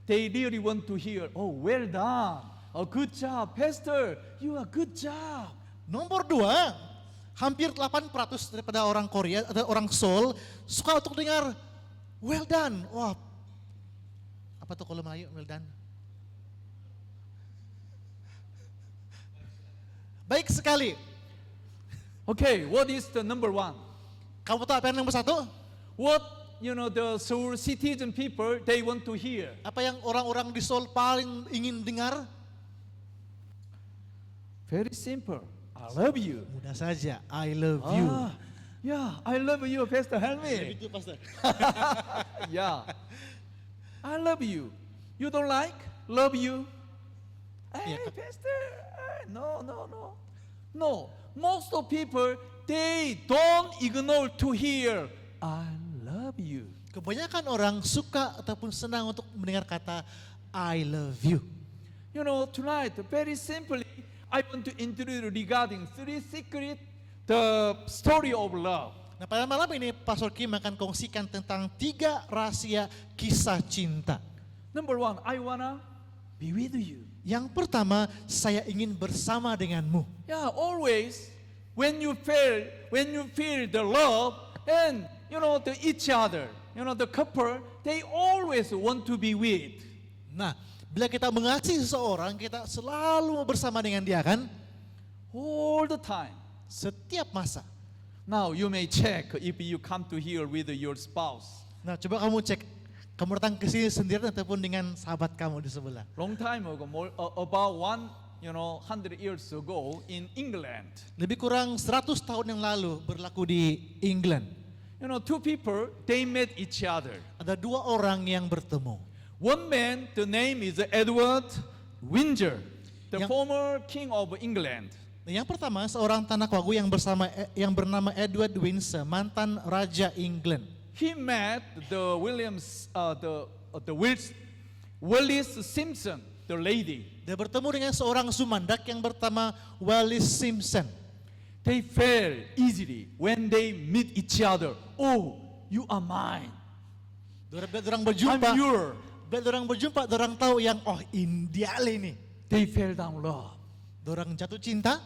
they really want to hear, oh, well done, a good job, pastor, you are good job. Nomor 2, hampir 8% daripada orang Korea atau orang Seoul suka untuk dengar well done. Wah, apa tuh kalau Melayu well done? Baik sekali. Okay, what is the number 1? Kamu tahu apa yang nomor 1? What, the Seoul citizen people, they want to hear? Apa yang orang-orang di Seoul paling ingin dengar? Very simple. I love you. Mudah saja, I love you. Yeah, I love you, Pastor Helmi. Itu Pastor. Yeah, I love you. You don't like? Love you. Hey, Yeah. Pastor. No. No, most of people, they don't ignore to hear, I love you. Kebanyakan orang suka ataupun senang untuk mendengar kata I love you. Tonight, very simply, I want to introduce regarding 3 secrets, the story of love. Nah, pada malam ini Pastor Kim akan kongsikan tentang 3 rahasia kisah cinta. Number 1, I wanna be with you. Yang pertama, saya ingin bersama denganmu. Yeah, always when you feel the love and each other, the couple, they always want to be with. Nah, bila kita mengasihi seseorang, kita selalu bersama dengan dia kan? All the time. Setiap masa. Now you may check if you come to here with your spouse. Nah, coba kamu cek, kamu datang ke sini sendirian ataupun dengan sahabat kamu di sebelah. Long time ago, about 100 years ago in England. Lebih kurang 100 tahun yang lalu berlaku di England. 2 people, they met each other. Ada 2 orang yang bertemu. One man, the name is Edward Windsor, the Yang- former king of England. Yang pertama, seorang Tanak Wagu yang bernama Edward Windsor, mantan Raja England. He met the Wallis Simpson, the lady. Dia bertemu dengan seorang Sumandak yang bernama Wallis Simpson. They fell easily when they meet each other. Oh, you are mine. Bila orang berjumpa, I'm your. orang tahu yang oh India ini. They fell down love. Orang jatuh cinta.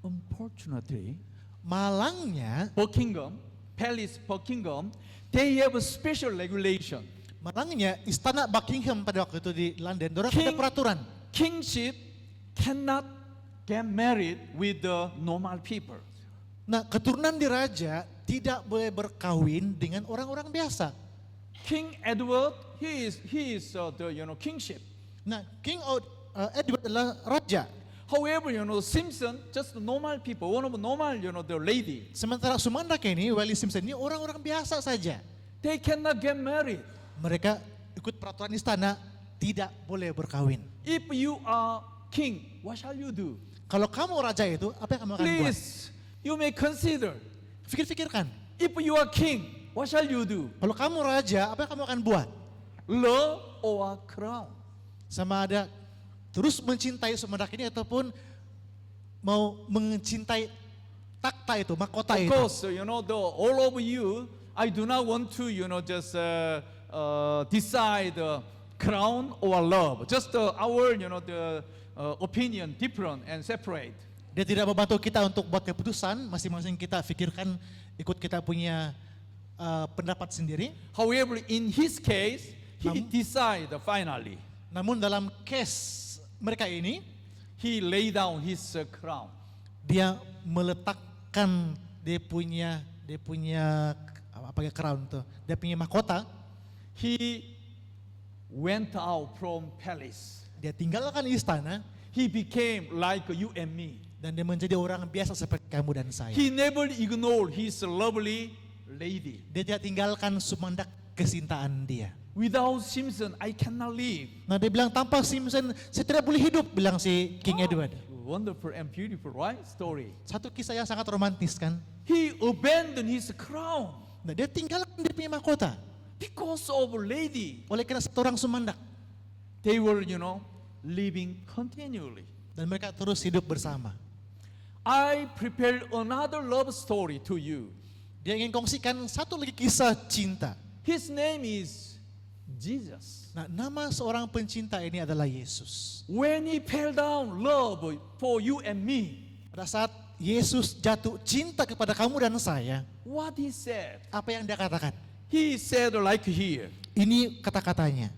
unfortunately, Malangnya, Buckingham, Palace Buckingham, they have a special regulation. malangnya istana Buckingham pada waktu itu di London, dorang ada King- peraturan. Kingship cannot get married with the normal people. Nah, keturunan di raja tidak boleh berkawin dengan orang-orang biasa. King Edward, he is the kingship. Nah, Edward adalah raja. However, Simpson just normal people, one of normal, the lady. Sementara Sumandak ini, Willie Simpson ini orang-orang biasa saja. They cannot get married. Mereka ikut peraturan istana, tidak boleh berkawin. If you are king, what shall you do? Kalau kamu raja itu, apa yang kamu akan buat? Please, you may consider. Pikir-pikirkan. If you are king, what shall you do? Kalau kamu raja, apa yang kamu akan buat? Love or crown? Sama ada terus mencintai Sumandak ini ataupun mau mencintai takhta itu, mahkota Of itu. course, all of you, I do not want to, just decide crown or love. Just our, the opinion different and separate. Dia tidak membantu kita untuk buat keputusan, masing-masing kita pikirkan, ikut kita punya pendapat sendiri. However, in his case, he decide finally. Namun dalam case mereka ini, He lay down his crown. dia meletakkan dia punya apa ya, crown tuh, dia punya mahkota. He went out from palace. Dia tinggalkan istana He became like you and me. dan dia menjadi orang biasa seperti kamu dan saya. He never ignored his lovely lady. Dia tidak tinggalkan Sumandak kesintaan dia. Without Simpson, I cannot live. Nah, dia bilang tanpa Simpson saya tidak boleh hidup, bilang si King Edward. Wonderful and beautiful, right? Story. Satu kisah yang sangat romantis kan. He abandoned his crown Nah, dia tinggalkan dia punya mahkota because of a lady. oleh karena satu orang Sumandak. They were, living continually. Dan mereka terus hidup bersama. I prepared another love story to you. Dia ingin kongsikan satu lagi kisah cinta. His name is Jesus. Nah, nama seorang pencinta ini adalah Yesus. When he fell down love for you and me, Pada saat Yesus jatuh cinta kepada kamu dan saya, what he said? apa yang dia katakan? He said like here. Ini kata-katanya.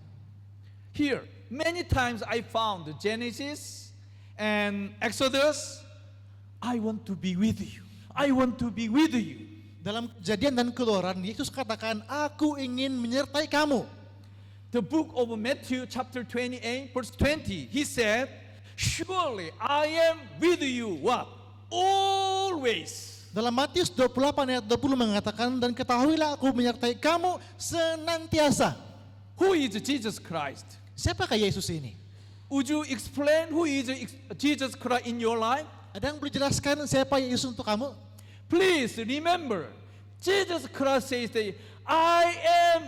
Here, many times I found Genesis and Exodus. I want to be with you. I want to be with you. Dalam Kejadian dan Keluaran, Yesus katakan, aku ingin menyertai kamu. The book of Matthew chapter 28 verse 20, he said, surely I am with you, what? Always. Dalam Matius 28 ayat 20 mengatakan, dan ketahuilah aku menyertai kamu senantiasa. Who is Jesus Christ? Siapakah Yesus ini? Would you explain who is Jesus Christ in your life? Ada yang boleh jelaskan siapa Yesus untuk kamu? Please remember, Jesus Christ says that I am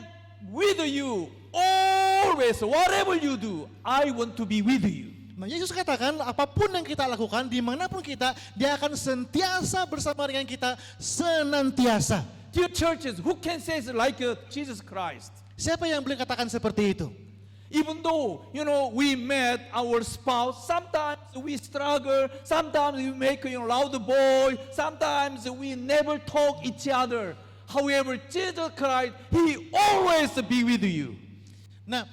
with you always. Whatever you do, I want to be with you. Nah, Yesus katakan apapun yang kita lakukan, dimanapun kita, dia akan sentiasa bersama dengan kita senantiasa. Dear churches, who can say it like Jesus Christ? Siapa yang boleh katakan seperti itu? Even though, we met our spouse, sometimes we struggle, sometimes we make, loud boy, sometimes we never talk each other. However, Jesus Christ, He always be with you. Nah,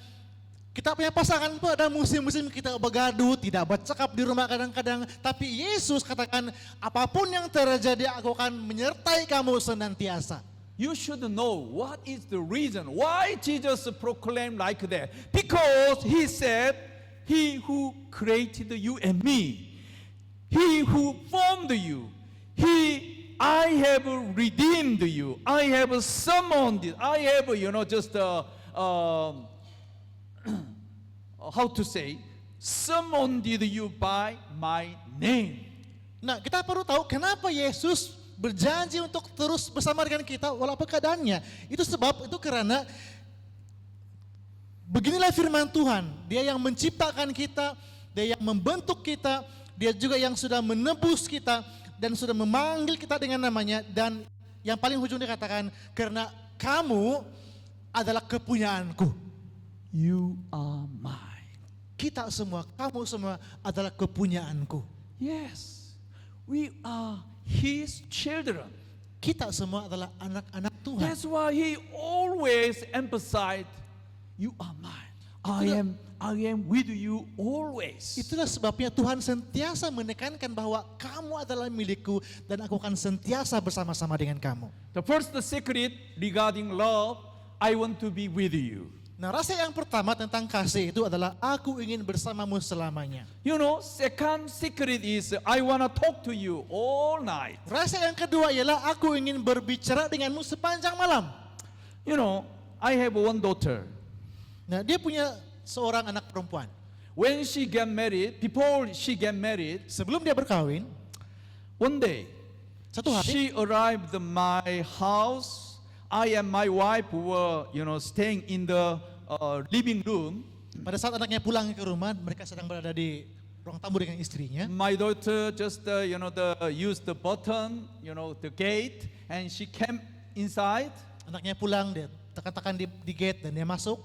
kita punya pasangan pun ada musim-musim kita bergaduh, tidak bercakap di rumah kadang-kadang. Tapi Yesus katakan, apapun yang terjadi aku akan menyertai kamu senantiasa. You should know what is the reason why Jesus proclaimed like that. Because He said, He who created you and me, He who formed you, I have redeemed you, I have summoned you, I have, how to say, summoned you by my name. Nah, kita perlu tahu kenapa Yesus berjanji untuk terus bersama dengan kita walaupun keadaannya. Itu sebab, itu karena beginilah firman Tuhan. Dia yang menciptakan kita, dia yang membentuk kita, dia juga yang sudah menebus kita dan sudah memanggil kita dengan namanya. Dan yang paling ujung dikatakan, karena kamu adalah kepunyaanku. You are mine. Kita semua, kamu semua adalah kepunyaanku. Yes. we are His children. Kita semua adalah anak-anak Tuhan. That's why He always emphasized, you are mine. I am with you always. Itulah sebabnya Tuhan sentiasa menekankan bahwa kamu adalah milikku dan aku akan sentiasa bersama-sama dengan kamu. The first secret regarding love, I want to be with you. Nah, rasa yang pertama tentang kasih itu adalah aku ingin bersamamu selamanya. You know, second secret is I want to talk to you all night. Rasa yang kedua ialah aku ingin berbicara denganmu sepanjang malam. You know, I have one daughter. Nah, dia punya seorang anak perempuan. When she get married, before she get married, Sebelum dia berkawin, one day, satu hari she arrived at my house. I and my wife were, staying in the living room. pada saat anaknya pulang ke rumah, mereka sedang berada di ruang tamu dengan istrinya. My daughter just, used the button, the gate, and she came inside. Anaknya pulang, dia tekan-tekan di gate dan dia masuk.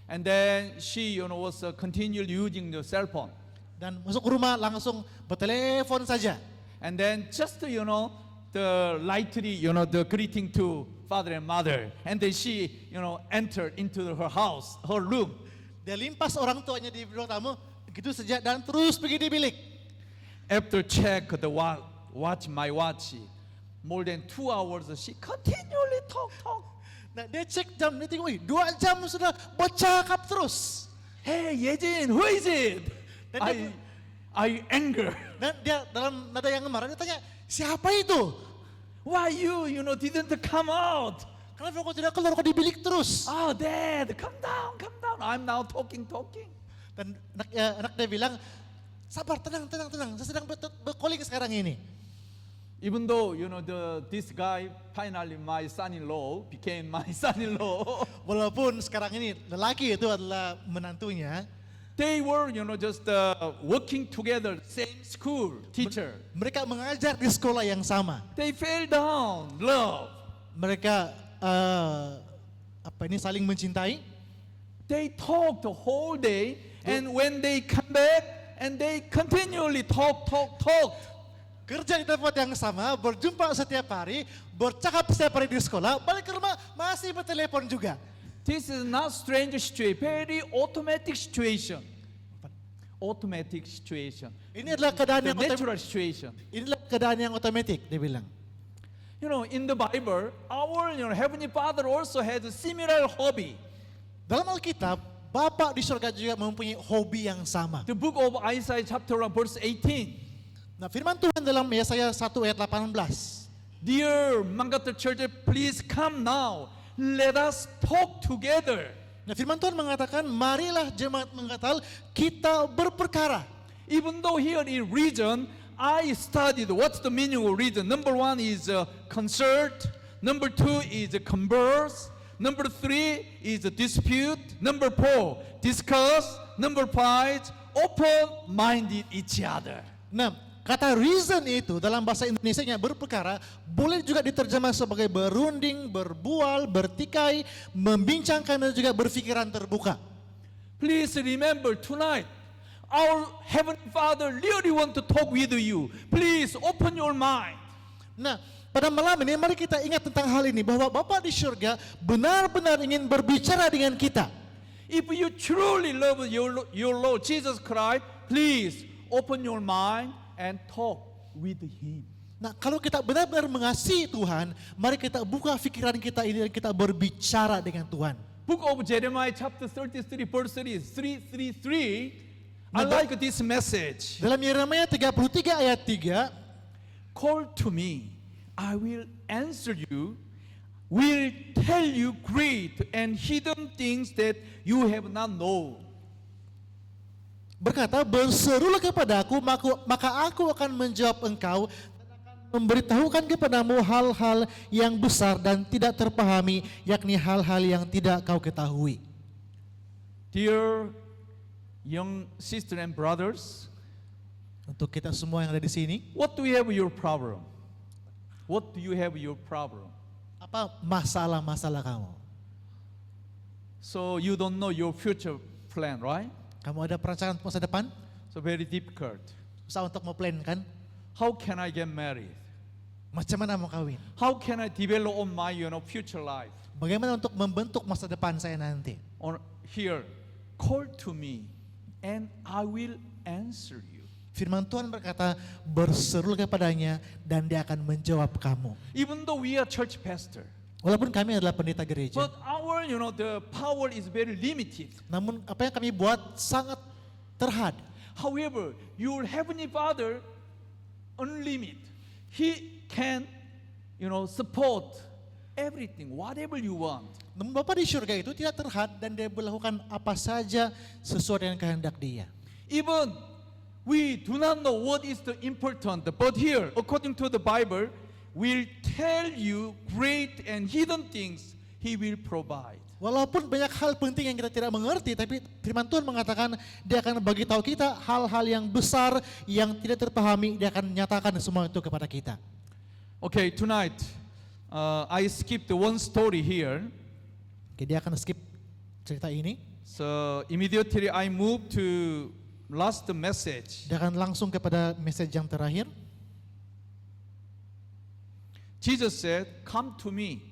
And then she, was continued using the cell phone. Dan masuk ke rumah langsung bertelepon saja. And then just, the lightly, the greeting to father and mother. And then she, entered into her house, her room. Dia limpas orang tuanya di ruang tamu, gitu saja dan terus pergi di bilik. After check the watch, my watch, more than 2 hours, she continually talk. Nah, dia cek jam, dia tengok, 2 jam sudah bercakap terus. Hey, Yejin, who is it? Dan dia, I anger. dan dia dalam nada yang marah, dia tanya, siapa itu? Why you, didn't come out? Kenapa kau tidak keluar, kau di bilik terus? Oh, Dad, come down. I'm now talking. Dan anak dia bilang, sabar, tenang. Saya sedang bercalling sekarang ini. Even though, this guy, finally my son-in-law, became my son-in-law. Walaupun sekarang ini lelaki itu adalah menantunya, They were, just working together, same school, teacher. mereka mengajar di sekolah yang sama. They fell down, love. Mereka saling mencintai. They talked the whole day, and when they come back, and they continually talk. Kerja di tempat yang sama, berjumpa setiap hari, bercakap setiap hari di sekolah, balik ke rumah masih bertelepon juga. This is not strange situation, very automatic situation. Ini adalah keadaan The yang otomatis. natural situation. Inilah keadaan yang otomatis, dia bilang. In the Bible, our Heavenly Father also has a similar hobby. Dalam Alkitab, Bapa di surga juga mempunyai hobi yang sama. The book of Isaiah chapter 1 verse 18. Nah, firman Tuhan dalam Yesaya 1 ayat 18. Dear Mangatar Church, please come now. Let us talk together. Nah, firman Tuhan mengatakan, marilah jemaat Manggatal kita berperkara. Even though here in region, I studied what's the meaning of region. Number 1 is concert. Number 2 is converse. Number 3 is dispute. Number 4, discuss. Number 5, open-minded each other. Nah, kata reason itu dalam bahasa Indonesianya berperkara boleh juga diterjemah sebagai berunding, berbual, bertikai, membincangkan dan juga berpikiran terbuka. Please remember tonight, our Heavenly Father really want to talk with you. Please open your mind. Nah, pada malam ini mari kita ingat tentang hal ini bahwa Bapa di surga benar-benar ingin berbicara dengan kita. If you truly love your Lord Jesus Christ, please open your mind and talk with Him. Nah, kalau kita benar-benar mengasihi Tuhan, mari kita buka pikiran kita ini dan kita berbicara dengan Tuhan. Book of Jeremiah chapter 33 verse 3. I like this message. Dalam Yeremia 33 ayat 3, Call to me, I will answer you, will tell you great and hidden things that you have not known. berkata, berserulah kepadaku, maka aku akan menjawab engkau dan akan memberitahukan kepadamu hal-hal yang besar dan tidak terpahami, yakni hal-hal yang tidak kau ketahui. Dear young sisters and brothers, Untuk kita semua yang ada di sini, what do you have your problem? What do you have your problem? apa masalah-masalah kamu? So you don't know your future plan, right? Kamu ada perencanaan masa depan? So very difficult. Susah untuk memplan kan? how can I get married? Macam mana mau kawin? How can I develop on my future life? Bagaimana untuk membentuk masa depan saya nanti? Or here, call to me and I will answer you. Firman Tuhan berkata, berseru kepadanya dan dia akan menjawab kamu. Even though we are church pastor, Walaupun kami adalah pendeta gereja, but our the power is very limited. namun apa yang kami buat sangat terhad. However, your heavenly Father unlimited. He can support everything, whatever you want. Namun Bapa di surga itu tidak terhad dan dia melakukan apa saja sesuai dengan kehendak dia. Even we do not know what is the important, but here, according to the Bible, will tell you great and hidden things He will provide. Walaupun banyak hal penting yang kita tidak mengerti, tapi firman Tuhan mengatakan dia akan bagi tahu kita hal-hal yang besar yang tidak terpahami, dia akan menyatakan semua itu kepada kita. Okay, tonight, I skipped one story here. Oke, dia akan skip cerita ini. So immediately I move to last message. Dia akan langsung kepada message yang terakhir. Jesus said, "Come to me,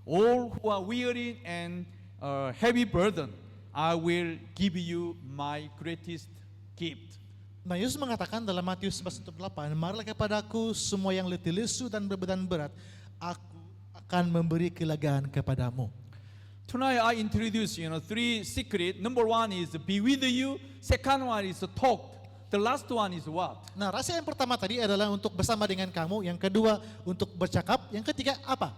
all who are weary and heavy burden. I will give you my greatest gift." Nah, Yesus mengatakan dalam Matius 11:8, marilah kepadaku semua yang letih lesu dan berbeban berat, aku akan memberi kelegaan kepadamu. Tonight I introduce three secret. Number one is be with you. Second one is talk. The last one is what? Nah, rahasia yang pertama tadi adalah untuk bersama dengan kamu, yang kedua untuk bercakap, yang ketiga apa?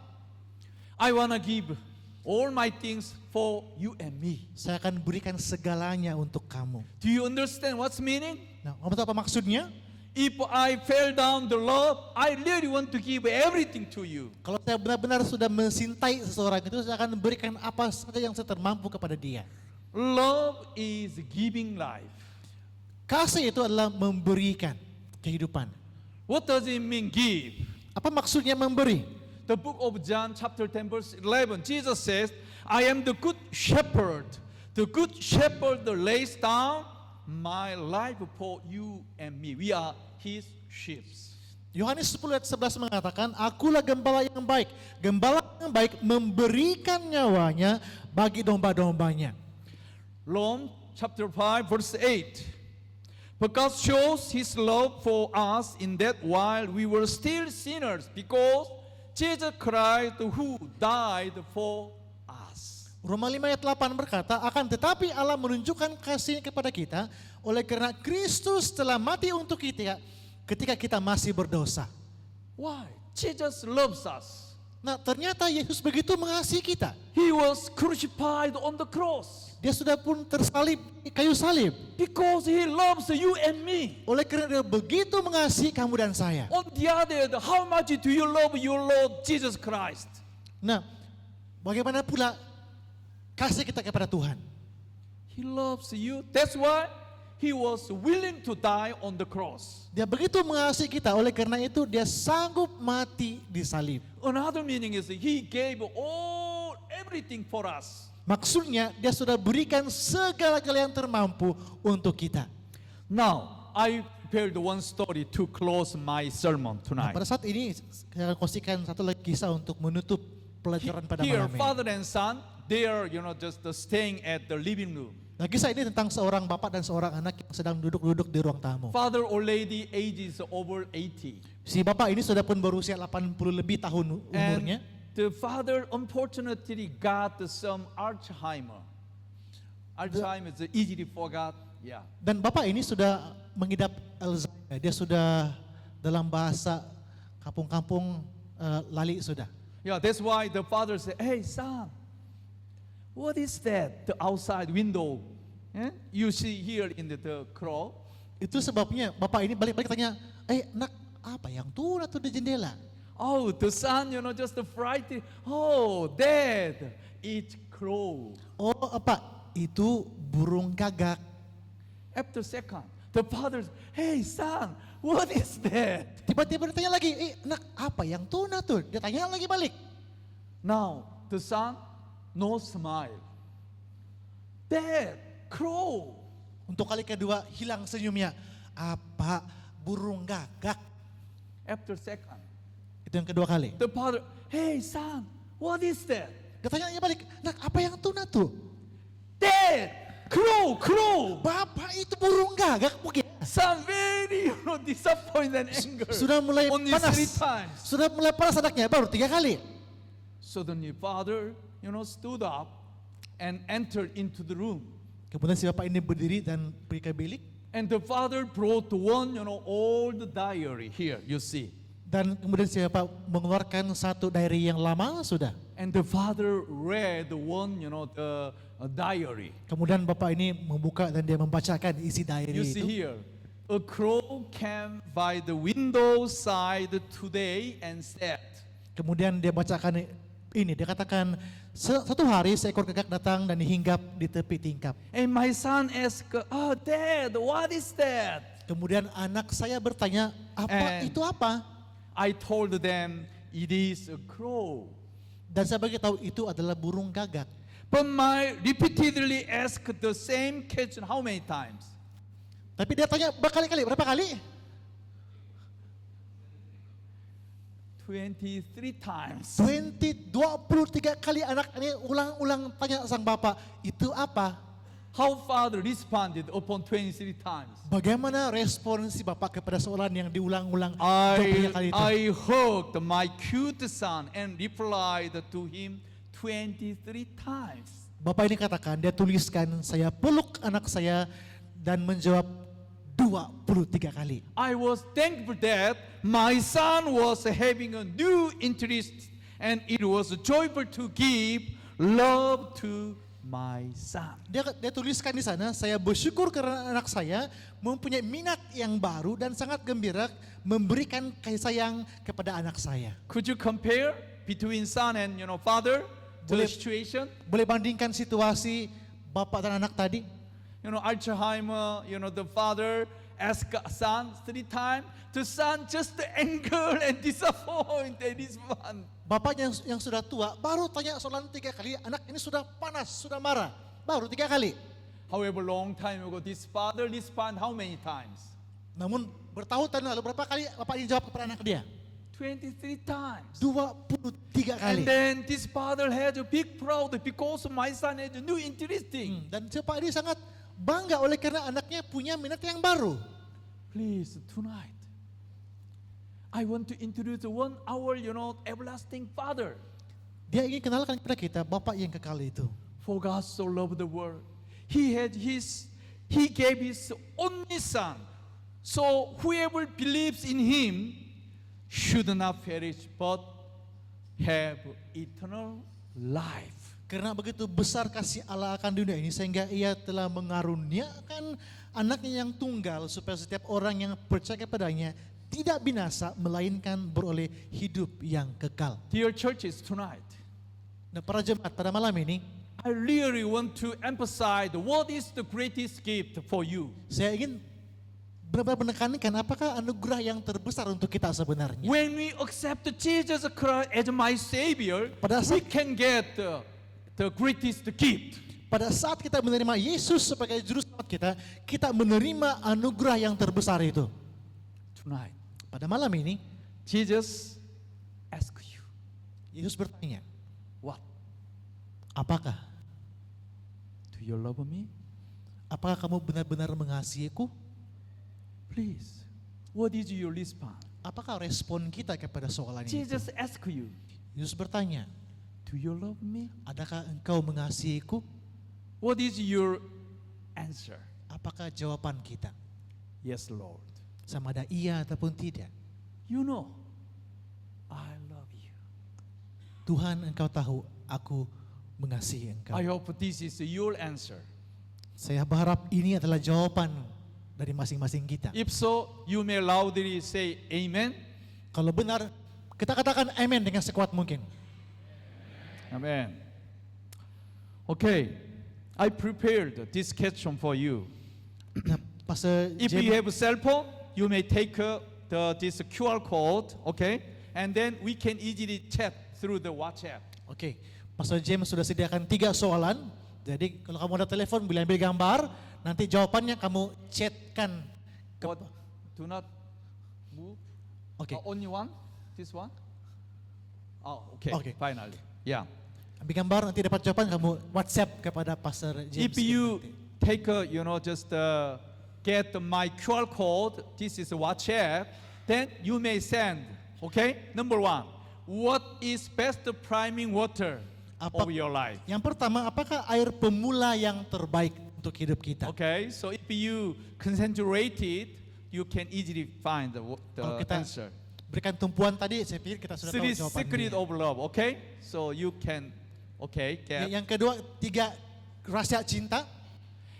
I wanna give all my things for you and me. Saya akan berikan segalanya untuk kamu. Do you understand what's meaning? Nah, kamu tahu apa maksudnya? If I fell down the love, I really want to give everything to you. Kalau saya benar-benar sudah mencintai seseorang itu, saya akan berikan apa saja yang saya termampu kepada dia. Love is giving life. Kasih itu adalah memberikan kehidupan. What does it mean give? Apa maksudnya memberi? The book of John chapter 10 verse 11, Jesus says, I am the good shepherd. The good shepherd lays down my life for you and me. We are his sheep. Yohanes 10 ayat 11 mengatakan, akulah gembala yang baik. Gembala yang baik memberikan nyawanya bagi domba-dombanya. Rome chapter 5 verse 8. But God shows his love for us in that while we were still sinners, because Jesus Christ who died for us. Roma 5 ayat 8 berkata, akan tetapi Allah menunjukkan kasih kepada kita oleh karena Kristus telah mati untuk kita ketika kita masih berdosa. Why? Jesus loves us. Nah, ternyata Yesus begitu mengasihi kita. He was crucified on the cross Dia sudah pun tersalib di kayu salib. because he loves you and me. Oleh karena dia begitu mengasihi kamu dan saya. On the other hand, how much do you love your Lord Jesus Christ? Nah, bagaimana pula kasih kita kepada Tuhan? He loves you. That's why he was willing to die on the cross. Dia begitu mengasihi kita, oleh karena itu dia sanggup mati di salib. Another meaning is he gave everything for us. Maksudnya dia sudah berikan segala-galanya yang termampu untuk kita. Now, I prepared one story to close my sermon Nah, tonight. pada saat ini saya akan kongsikan satu lagi kisah untuk menutup pelajaran pada Here, malam ini. father and son, they are just staying at the living room. Nah, kisah ini tentang seorang bapak dan seorang anak yang sedang duduk-duduk di ruang tamu. Father already age is over 80. Si bapak ini sudah pun berusia 80 lebih tahun umurnya. And the father unfortunately got some Alzheimer. Alzheimer is easily forgot. Yeah. Dan bapak ini sudah mengidap Alzheimer. Dia sudah dalam bahasa kampung-kampung lali sudah. Yeah, that's why the father said, "Hey son, what is that? The outside window. You see here in the crowd." Itu sebabnya bapak ini balik-balik tanya, nak apa yang tuh di jendela? Oh, the son, just frightened. Oh, dad, it's crow. Oh, apa? Itu burung gagak. After second, the father, "Hey son, what is that?" Tiba-tiba dia tanya lagi, nak apa yang tuna tuh? Dia tanya lagi balik. Now, the son, no smile. Dad, crow. Untuk kali kedua hilang senyumnya. Apa? Burung gagak. after second. Itu yang kedua kali. The father, hey son, what is that? Dia tanya balik, nak apa yang tuna tuh? Dad, crow. Bapak itu burung gagak mungkin. Son very disappointed and anger. Sudah mulai Only panas. 3 times. Sudah mulai panas anaknya, baru 3 kali. Suddenly father, stood up and entered into the room. Kemudian si bapak ini berdiri dan pergi ke bilik. And the father brought one, old diary here, you see. Dan kemudian si bapak mengeluarkan satu diary yang lama sudah. And the father read one, the diary. Kemudian bapak ini membuka dan dia membacakan isi diary You see itu. here, a crow came by the window side today and said, Kemudian dia bacakan ini, dia katakan, satu hari seekor gagak datang dan hinggap di tepi tingkap. and my son asked, oh dad, what is that? Kemudian anak saya bertanya, And- itu apa? I told them, it is a crow. Dan saya beritahu itu adalah burung gagak. But my repeatedly asked the same question how many times? Tapi dia tanya berkali-kali, berapa kali? 23 times. 23 kali anak ini ulang-ulang tanya sang bapak, itu apa? How father responded upon 23 times? Bagaimana respon si bapak kepada soalan yang diulang-ulang 23 kali itu? I hugged my cute son and replied to him 23 times. Bapak ini katakan, dia tuliskan, saya peluk anak saya dan menjawab 23 kali. I was thankful that my son was having a new interest and it was joyful to give love to my son. Dia tuliskan di sana, saya bersyukur karena anak saya mempunyai minat yang baru dan sangat gembira memberikan kasih sayang kepada anak saya. Could you compare between son and father to the Boleh- situation? Boleh bandingkan situasi bapak dan anak tadi? Alzheimer, the father asked son 3 times. The son just anger and disappointed this one. Bapaknya yang sudah tua baru tanya soalan 3 kali, anak ini sudah panas, sudah marah. Baru 3 kali. However, long time ago, this father responded how many times? Namun bertahun-tahun lalu berapa kali bapak ini jawab kepada anak dia? 23 times. 23 kali. And then this father had a big proud because my son had a new interesting. Dan si bapak ini sangat bangga oleh karena anaknya punya minat yang baru. Please, tonight, I want to introduce our, everlasting Father. Dia ingin kenalkan kepada kita bapak yang kekal itu. For God so loved the world, He gave His only Son. So whoever believes in Him should not perish but have eternal life. Karena begitu besar kasih Allah akan dunia ini sehingga ia telah mengaruniakan anaknya yang tunggal supaya setiap orang yang percaya kepadanya tidak binasa melainkan beroleh hidup yang kekal. Dear churches, tonight, Nah, para jemaat pada malam ini I really want to emphasize what is the greatest gift for you. saya ingin benar-benar menekankan apakah anugerah yang terbesar untuk kita sebenarnya. When we accept Jesus Christ as my Savior, Pada we saat- can get the greatest gift. Pada saat kita menerima Yesus sebagai juru selamat kita, kita menerima anugerah yang terbesar itu. Tonight, Pada malam ini Jesus asks you, Yesus bertanya, what? apakah? Do you love me? Apakah kamu benar-benar mengasihiku? Please, what is your response? Apakah respon kita kepada soalan ini? Jesus asks you, Yesus bertanya, do you love me? adakah engkau mengasihiku? What is your answer? Apakah jawaban kita? Yes, Lord. Sama ada iya ataupun tidak. You know, I love you. Tuhan, engkau tahu aku mengasihi engkau. I hope this is your answer. Saya berharap ini adalah jawaban dari masing-masing kita. If so, you may loudly say amen. Kalau benar, kita katakan amin dengan sekuat mungkin. Amen. Okay, I prepared this question for you. Nah, Pastor If you James, have a cell phone, you may take this QR code, okay? And then we can easily chat through the WhatsApp. Oke, Pastor James sudah sediakan 3 soalan. Jadi kalau kamu ada telepon, boleh ambil gambar. Nanti jawabannya kamu chatkan. But do not move. Okay. Only one? This one? Oh, okay. Okay. Finally. Yeah. Ambil gambar, nanti dapat jawaban kamu WhatsApp kepada Pastor James. If you nanti. take a, just get my QR code, this is WhatsApp, then you may send, okay? Number one, what is best priming water Apa- of your life? Yang pertama, apakah air pemula yang terbaik untuk hidup kita? Okay, so if you concentrate it, you can easily find the Kalau kita answer. berikan tumpuan tadi, saya pikir kita sudah tahu Three secret jawabannya. of love, okay? So you can, get. Yang kedua, 3 rahasia cinta.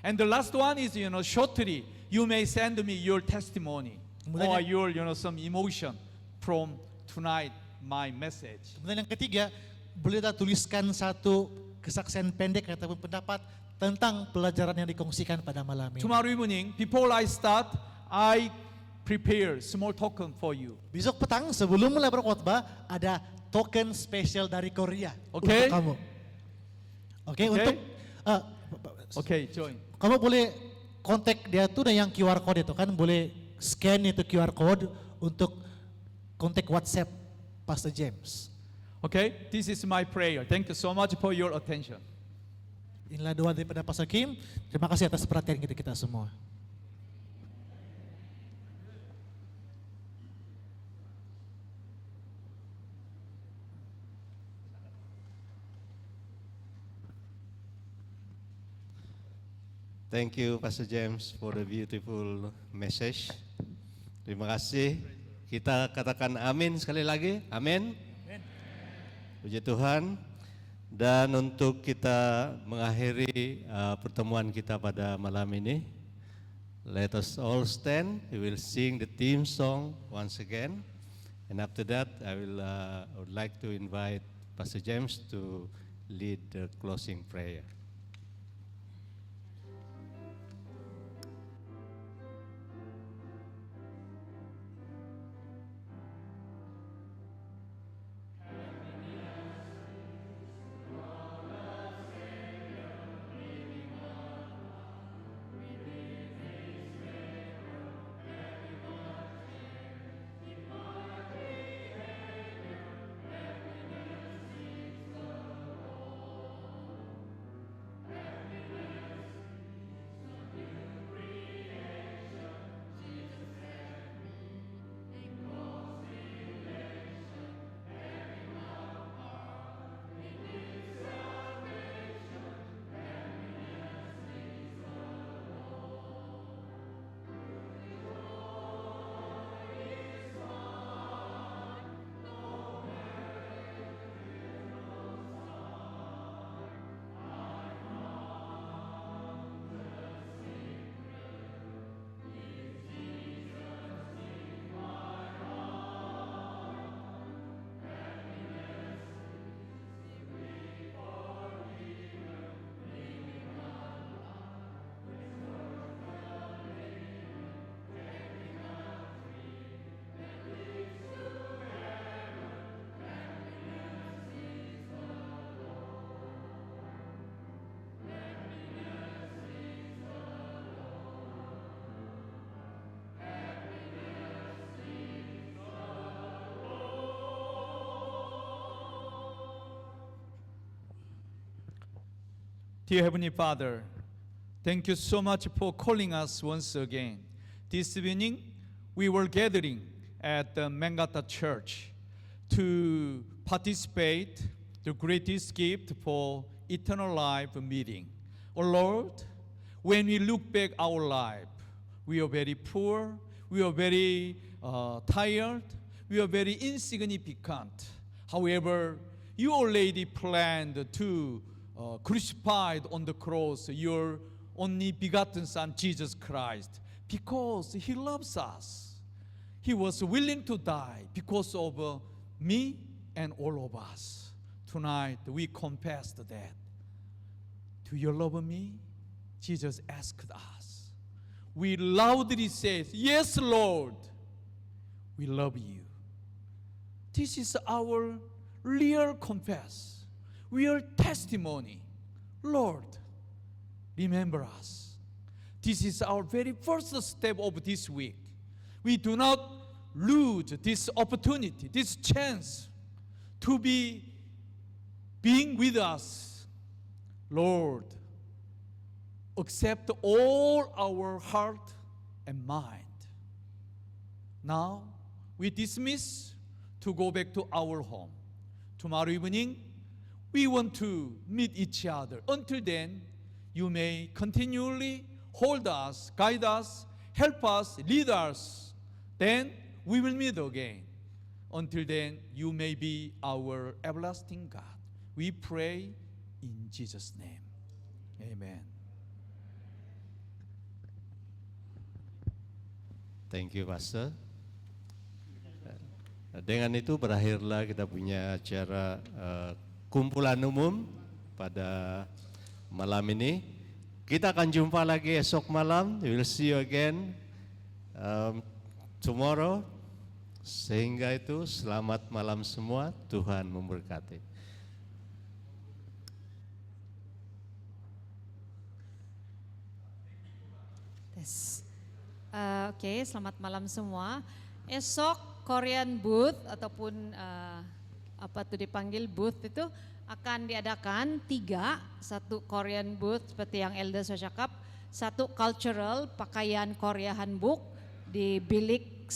And the last one is, shortly, you may send me your testimony or Kemudian your, some emotion from tonight, my message. Kemudian yang ketiga, boleh kita tuliskan satu kesaksian pendek ataupun pendapat tentang pelajaran yang dikongsikan pada malam ini. Tomorrow evening, before I start, I prepare small token for you. Besok petang sebelum mulai berkhotbah ada token spesial dari Korea Oke. untuk kamu. Oke, Oke. untuk Okay, join. kamu boleh kontak dia tuh yang QR code itu kan, boleh scan itu QR code untuk kontak WhatsApp Pastor James. Okay, this is my prayer. Thank you so much for your attention. Inilah doa daripada Pastor Kim. Terima kasih atas perhatian kita semua. Thank you Pastor James for the beautiful message. Terima kasih. Kita katakan amin sekali lagi. Amin. Puji Tuhan. Dan untuk kita mengakhiri pertemuan kita pada malam ini, let us all stand. We will sing the theme song once again. And after that, I would like to invite Pastor James to lead the closing prayer. Dear Heavenly Father, thank you so much for calling us once again. This evening, we were gathering at the Mangata Church to participate the greatest gift for eternal life meeting. Oh Lord, when we look back our life, we are very poor, we are very tired, we are very insignificant. However, you already planned to crucified on the cross your only begotten Son, Jesus Christ, because He loves us. He was willing to die because of me and all of us. Tonight we confess that. Do you love me? Jesus asked us. We loudly said, yes, Lord, we love you. This is our real confess. Real testimony. Lord, remember us. This is our very first step of this week. We do not lose this opportunity, this chance to be being with us. Lord, accept all our heart and mind. Now, we dismiss to go back to our home. Tomorrow evening, we want to meet each other. Until then, you may continually hold us, guide us, help us, lead us. Then we will meet again. Until then, you may be our everlasting God. We pray in Jesus' name. Amen. Thank you, Pastor. Dengan itu berakhirlah kita punya acara kumpulan umum pada malam ini. Kita akan jumpa lagi esok malam. We will see you again tomorrow. Sehingga itu selamat malam semua. Tuhan memberkati. Oke, selamat malam semua. Esok Korean booth ataupun apa tuh dipanggil booth itu akan diadakan 3, 1 Korean booth seperti yang Elder saya cakap, 1 cultural pakaian Korea handbook di bilik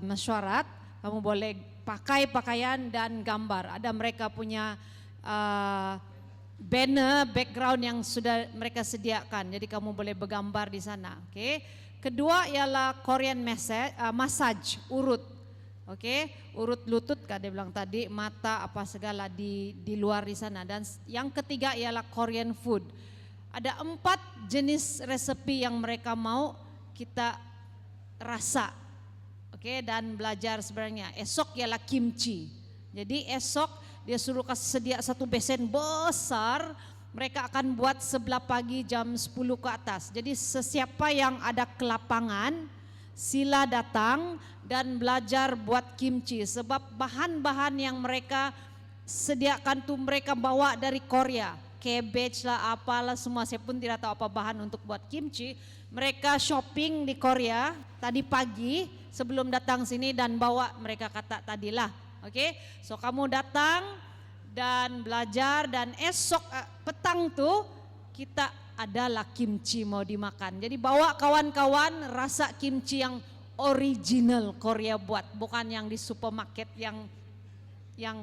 mesyuarat. Kamu boleh pakai pakaian dan gambar. Ada mereka punya banner background yang sudah mereka sediakan. Jadi kamu boleh bergambar di sana. Oke. Kedua ialah Korean massage urut. Oke, urut lutut kan dia bilang tadi, mata apa segala di luar di sana. Dan yang ketiga ialah Korean food. Ada 4 jenis resepi yang mereka mau kita rasa. Oke, dan belajar sebenarnya. Esok ialah kimchi. Jadi esok dia suruh kasih sedia 1 besen besar. Mereka akan buat sebelah pagi jam 10 ke atas. Jadi sesiapa yang ada ke lapangan, sila datang dan belajar buat kimchi. Sebab bahan-bahan yang mereka sediakan tuh mereka bawa dari Korea. Cabbage lah, apalah semua. Saya pun tidak tahu apa bahan untuk buat kimchi. Mereka shopping di Korea tadi pagi sebelum datang sini dan bawa mereka kata tadilah. Oke, so kamu datang dan belajar dan esok petang tuh kita adalah kimchi mau dimakan. Jadi bawa kawan-kawan rasa kimchi yang original Korea buat, bukan yang di supermarket yang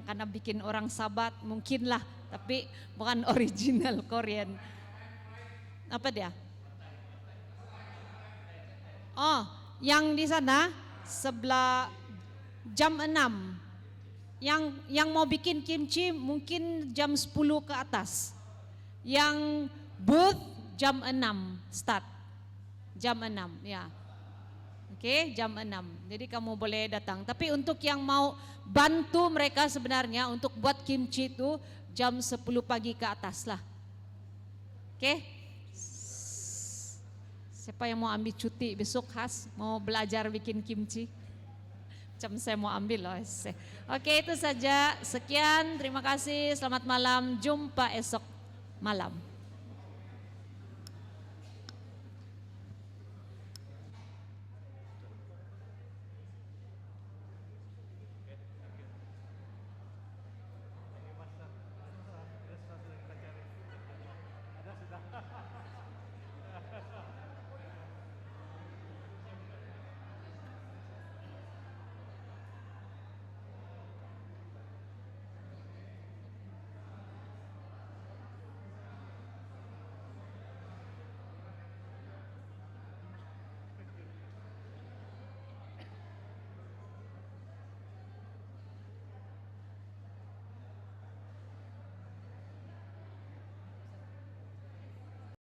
karena bikin orang sabat mungkin lah, tapi bukan original Korean. Apa dia? Oh, yang di sana sebelah jam 6. Yang mau bikin kimchi mungkin jam 10 ke atas. Yang booth jam 6 start. Jam 6 ya. Oke, jam 6. Jadi kamu boleh datang. Tapi untuk yang mau bantu mereka sebenarnya untuk buat kimchi itu jam 10 pagi ke atas lah. Oke. Siapa yang mau ambil cuti besok khas mau belajar bikin kimchi? Macam saya mau ambil loh. Oke, itu saja. Sekian, terima kasih. Selamat malam. Jumpa esok malam.